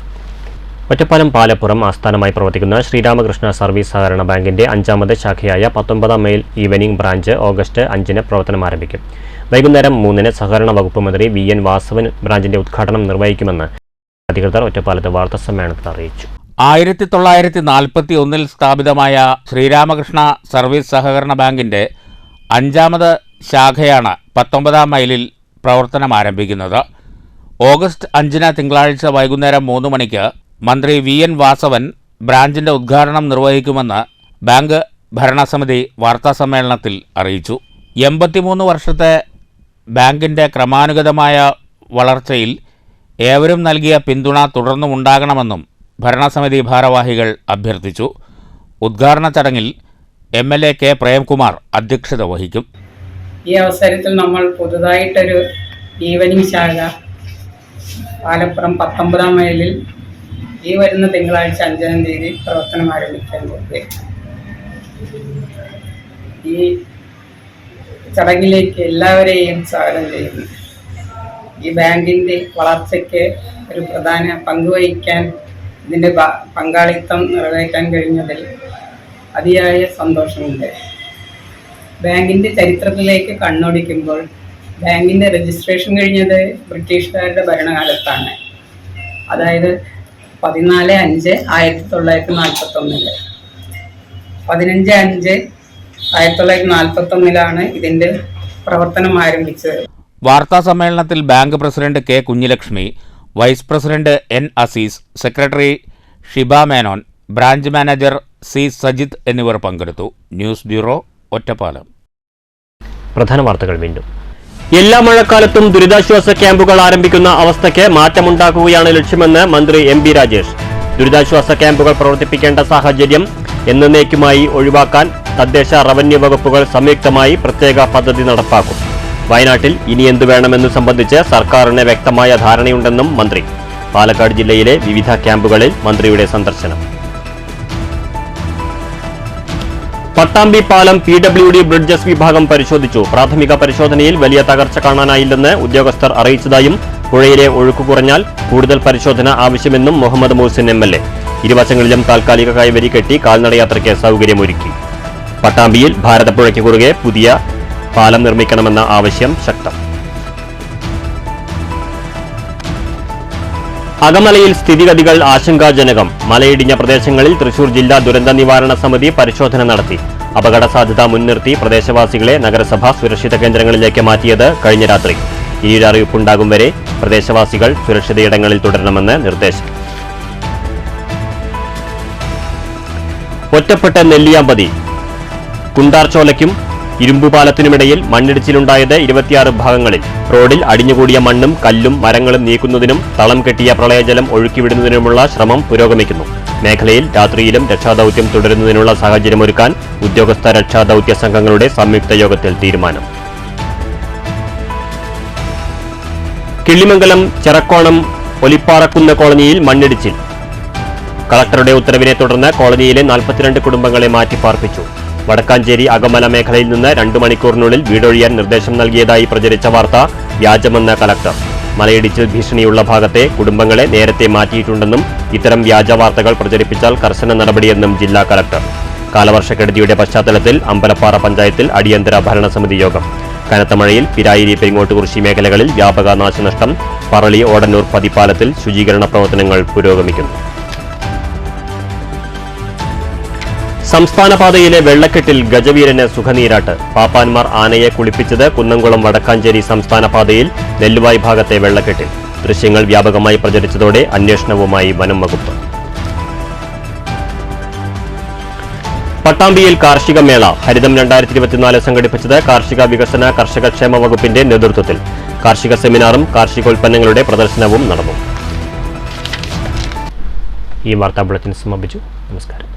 ഒറ്റപ്പാലം പാലപ്പുറം ആസ്ഥാനമായി പ്രവർത്തിക്കുന്ന ശ്രീരാമകൃഷ്ണ സർവീസ് സഹകരണ ബാങ്കിന്റെ 5ാമത് ശാഖയായ 19ാം മൈൽ ഈവനിംഗ് ബ്രാഞ്ച് ഓഗസ്റ്റ് 5-ന് പ്രവർത്തനം ആരംഭിക്കും. വൈകുന്നേരം 3-ന് സഹകരണ വകുപ്പ് മന്ത്രി VN വാസവൻ ബ്രാഞ്ചിന്റെ ഉദ്ഘാടനം നിർവഹിക്കുമെന്ന് അധികൃതർ ഒറ്റപ്പാലത്ത് വാർത്താസമ്മേളനത്തിൽ അറിയിച്ചു. 1941 സ്ഥാപിതമായ ശ്രീരാമകൃഷ്ണ സർവീസ് സഹകരണ ബാങ്കിന്റെ 5ാമത് ശാഖയാണ് 19ാം മൈലിൽ പ്രവർത്തനം ആരംഭിക്കുന്നത്. ഓഗസ്റ്റ് 5-ന് തിങ്കളാഴ്ച വൈകുന്നേരം 3 മണിക്ക് മന്ത്രി VN വാസവൻ ബ്രാഞ്ചിന്റെ ഉദ്ഘാടനം നിർവഹിക്കുമെന്ന് ബാങ്ക് ഭരണസമിതി വാർത്താസമ്മേളനത്തിൽ അറിയിച്ചു. 83 വർഷത്തെ ബാങ്കിൻ്റെ ക്രമാനുഗതമായ വളർച്ചയിൽ ഏവരും നൽകിയ പിന്തുണ തുടർന്നും ഉണ്ടാകണമെന്നും ഭരണസമിതി ഭാരവാഹികൾ അഭ്യർത്ഥിച്ചു. ഉദ്ഘാടന ചടങ്ങിൽ MLA കെ പ്രേംകുമാർ അധ്യക്ഷത വഹിക്കും. ഈ അവസരത്തിൽ നമ്മൾ പുതുതായിട്ടൊരു ഈവനിംഗ് ശാഖ പാലപ്പുറം 19-ാം മൈലിൽ ഈ വരുന്ന തിങ്കളാഴ്ച 5-ാം തീയതി പ്രവർത്തനം ആരംഭിക്കാൻ പോകുന്നത്. ഈ ചടങ്ങിലേക്ക് എല്ലാവരെയും സ്വാഗതം ചെയ്യുന്നു. ഈ ബാങ്കിൻ്റെ വളർച്ചയ്ക്ക് ഒരു പ്രധാന പങ്ക് വഹിക്കാൻ, ഇതിൻ്റെ പങ്കാളിത്തം നിറവേറ്റാൻ കഴിഞ്ഞതിൽ അതിയായ സന്തോഷമുണ്ട്. ബാങ്കിൻ്റെ ചരിത്രത്തിലേക്ക് കണ്ണോടിക്കുമ്പോൾ ബാങ്കിൻ്റെ രജിസ്ട്രേഷൻ കഴിഞ്ഞത് ബ്രിട്ടീഷുകാരുടെ ഭരണകാലത്താണ്. അതായത് 14/5/1941. 15/5/1941 ഇതിൻ്റെ പ്രവർത്തനം ആരംഭിച്ചത്. വാർത്താ സമ്മേളനത്തിൽ bank president K Kunhilakshmi, vice president N Azeez, secretary Shiba Menon, branch manager C Sajith എന്നിവർ പങ്കെടുത്തു. News bureau, Ottapalam. പ്രധാന വാർത്തകൾ വീണ്ടും. എല്ലാ മഴക്കാലത്തും ദുരിതാശ്വാസ ക്യാമ്പുകൾ ആരംഭിക്കുന്ന അവസ്ഥയ്ക്ക് മാറ്റമുണ്ടാക്കുകയാണ് ലക്ഷ്യമെന്ന് മന്ത്രി MB രാജേഷ്. ദുരിതാശ്വാസ ക്യാമ്പുകൾ പ്രവർത്തിപ്പിക്കേണ്ട സാഹചര്യം എന്നേക്കുമായി ഒഴിവാക്കാൻ തദ്ദേശ റവന്യൂ വകുപ്പുകൾ സംയുക്തമായി പ്രത്യേക പദ്ധതി നടപ്പാക്കും. വയനാട്ടിൽ ഇനി എന്തു വേണമെന്ന് സംബന്ധിച്ച് സർക്കാരിന് വ്യക്തമായ ധാരണയുണ്ടെന്നും മന്ത്രി. പാലക്കാട് ജില്ലയിലെ വിവിധ ക്യാമ്പുകളിൽ മന്ത്രിയുടെ സന്ദർശനം. പട്ടാമ്പി പാലം PWD ബ്രിഡ്ജസ് വിഭാഗം പരിശോധിച്ചു. പ്രാഥമിക പരിശോധനയിൽ വലിയ തകർച്ച കാണാനായില്ലെന്ന് ഉദ്യോഗസ്ഥർ അറിയിച്ചതായും പുഴയിലെ ഒഴുക്ക് കുറഞ്ഞാൽ കൂടുതൽ പരിശോധന ആവശ്യമെന്നും മുഹമ്മദ് മുഹസിൻ MLA. ഇരുവശങ്ങളിലും താൽക്കാലിക കൈവരി കെട്ടി കാൽനടയാത്രയ്ക്ക് സൗകര്യമൊരുക്കി. പട്ടാമ്പിയിൽ ഭാരതപ്പുഴയ്ക്ക് കുറുകെ പുതിയ പാലം നിർമ്മിക്കണമെന്ന ആവശ്യം ശക്തം. അകമലയിൽ സ്ഥിതിഗതികൾ ആശങ്കാജനകം. മലയിടിഞ്ഞ പ്രദേശങ്ങളിൽ തൃശൂർ ജില്ലാ ദുരന്ത നിവാരണ സമിതി പരിശോധന നടത്തി. അപകട സാധ്യത മുൻനിർത്തി പ്രദേശവാസികളെ നഗരസഭ സുരക്ഷിത കേന്ദ്രങ്ങളിലേക്ക് മാറ്റിയത് കഴിഞ്ഞ രാത്രി. ഇനിയൊരു അറിയിപ്പുണ്ടാകും വരെ പ്രദേശവാസികൾ സുരക്ഷിതയിടങ്ങളിൽ തുടരണമെന്ന് നിർദ്ദേശം. ഒറ്റപ്പെട്ട നെല്ലിയാമ്പതി. കുണ്ടാർച്ചോലയ്ക്കും ഇരുമ്പുപാലത്തിനുമിടയിൽ മണ്ണിടിച്ചിലുണ്ടായത് 26 ഭാഗങ്ങളിൽ. റോഡിൽ അടിഞ്ഞുകൂടിയ മണ്ണും കല്ലും മരങ്ങളും നീക്കുന്നതിനും തളം കെട്ടിയ പ്രളയജലം ഒഴുക്കിവിടുന്നതിനുമുള്ള ശ്രമം പുരോഗമിക്കുന്നു. മേഖലയിൽ രാത്രിയിലും രക്ഷാദൌത്യം തുടരുന്നതിനുള്ള സാഹചര്യമൊരുക്കാൻ ഉദ്യോഗസ്ഥ രക്ഷാദൌത്യ സംഘങ്ങളുടെ സംയുക്ത യോഗത്തിൽ തീരുമാനം. കിള്ളിമംഗലം ചെറക്കോണം ഒലിപ്പാറക്കുന്ന് കോളനിയിൽ മണ്ണിടിച്ചിൽ. കളക്ടറുടെ ഉത്തരവിനെ തുടർന്ന് കോളനിയിലെ 42 കുടുംബങ്ങളെ മാറ്റിപ്പാർപ്പിച്ചു. വടക്കാഞ്ചേരി അകമല മേഖലയിൽ നിന്ന് 2 മണിക്കൂറിനുള്ളിൽ വീടൊഴിയാൻ നിർദ്ദേശം നൽകിയതായി പ്രചരിച്ച വാർത്ത വ്യാജമെന്ന് കളക്ടർ. മലയിടിച്ചിൽ ഭീഷണിയുള്ള ഭാഗത്തെ കുടുംബങ്ങളെ നേരത്തെ മാറ്റിയിട്ടുണ്ടെന്നും ഇത്തരം വ്യാജ വാർത്തകൾ പ്രചരിപ്പിച്ചാൽ കർശന നടപടിയെന്നും ജില്ലാ കളക്ടർ. കാലവർഷക്കെടുതിയുടെ പശ്ചാത്തലത്തിൽ അമ്പലപ്പാറ പഞ്ചായത്തിൽ അടിയന്തര ഭരണസമിതി യോഗം. കനത്ത മഴയിൽ പിരായിരി പെരിങ്ങോട്ടുകുറിശി മേഖലകളിൽ വ്യാപക നാശനഷ്ടം. പറളി ഓടന്നൂർ പതിപ്പാലത്തിൽ ശുചീകരണ പ്രവർത്തനങ്ങൾ പുരോഗമിക്കുന്നു. സംസ്ഥാന പാതയിലെ വെള്ളക്കെട്ടിൽ ഗജവീരന് സുഖനീരാട്ട്. പാപ്പാന്മാർ ആനയെ കുളിപ്പിച്ചത് കുന്നംകുളം വടക്കാഞ്ചേരി സംസ്ഥാന പാതയിൽ നെല്ലുവായ് ഭാഗത്തെ വെള്ളക്കെട്ടിൽ. ദൃശ്യങ്ങൾ വ്യാപകമായി പ്രചരിച്ചതോടെ അന്വേഷണവുമായി വനം വകുപ്പ്. പട്ടാമ്പിയിൽ കാർഷിക മേള. ഹരിതം 2024 സംഘടിപ്പിച്ചത് കാർഷിക വികസന കർഷകക്ഷേമ വകുപ്പിന്റെ നേതൃത്വത്തിൽ. കാർഷിക സെമിനാറും കാർഷികോൽപ്പന്നങ്ങളുടെ പ്രദർശനവും നടന്നു. ഈ വാർത്താ ബുള്ളറ്റിൻ സമാപിച്ചു. നമസ്കാരം.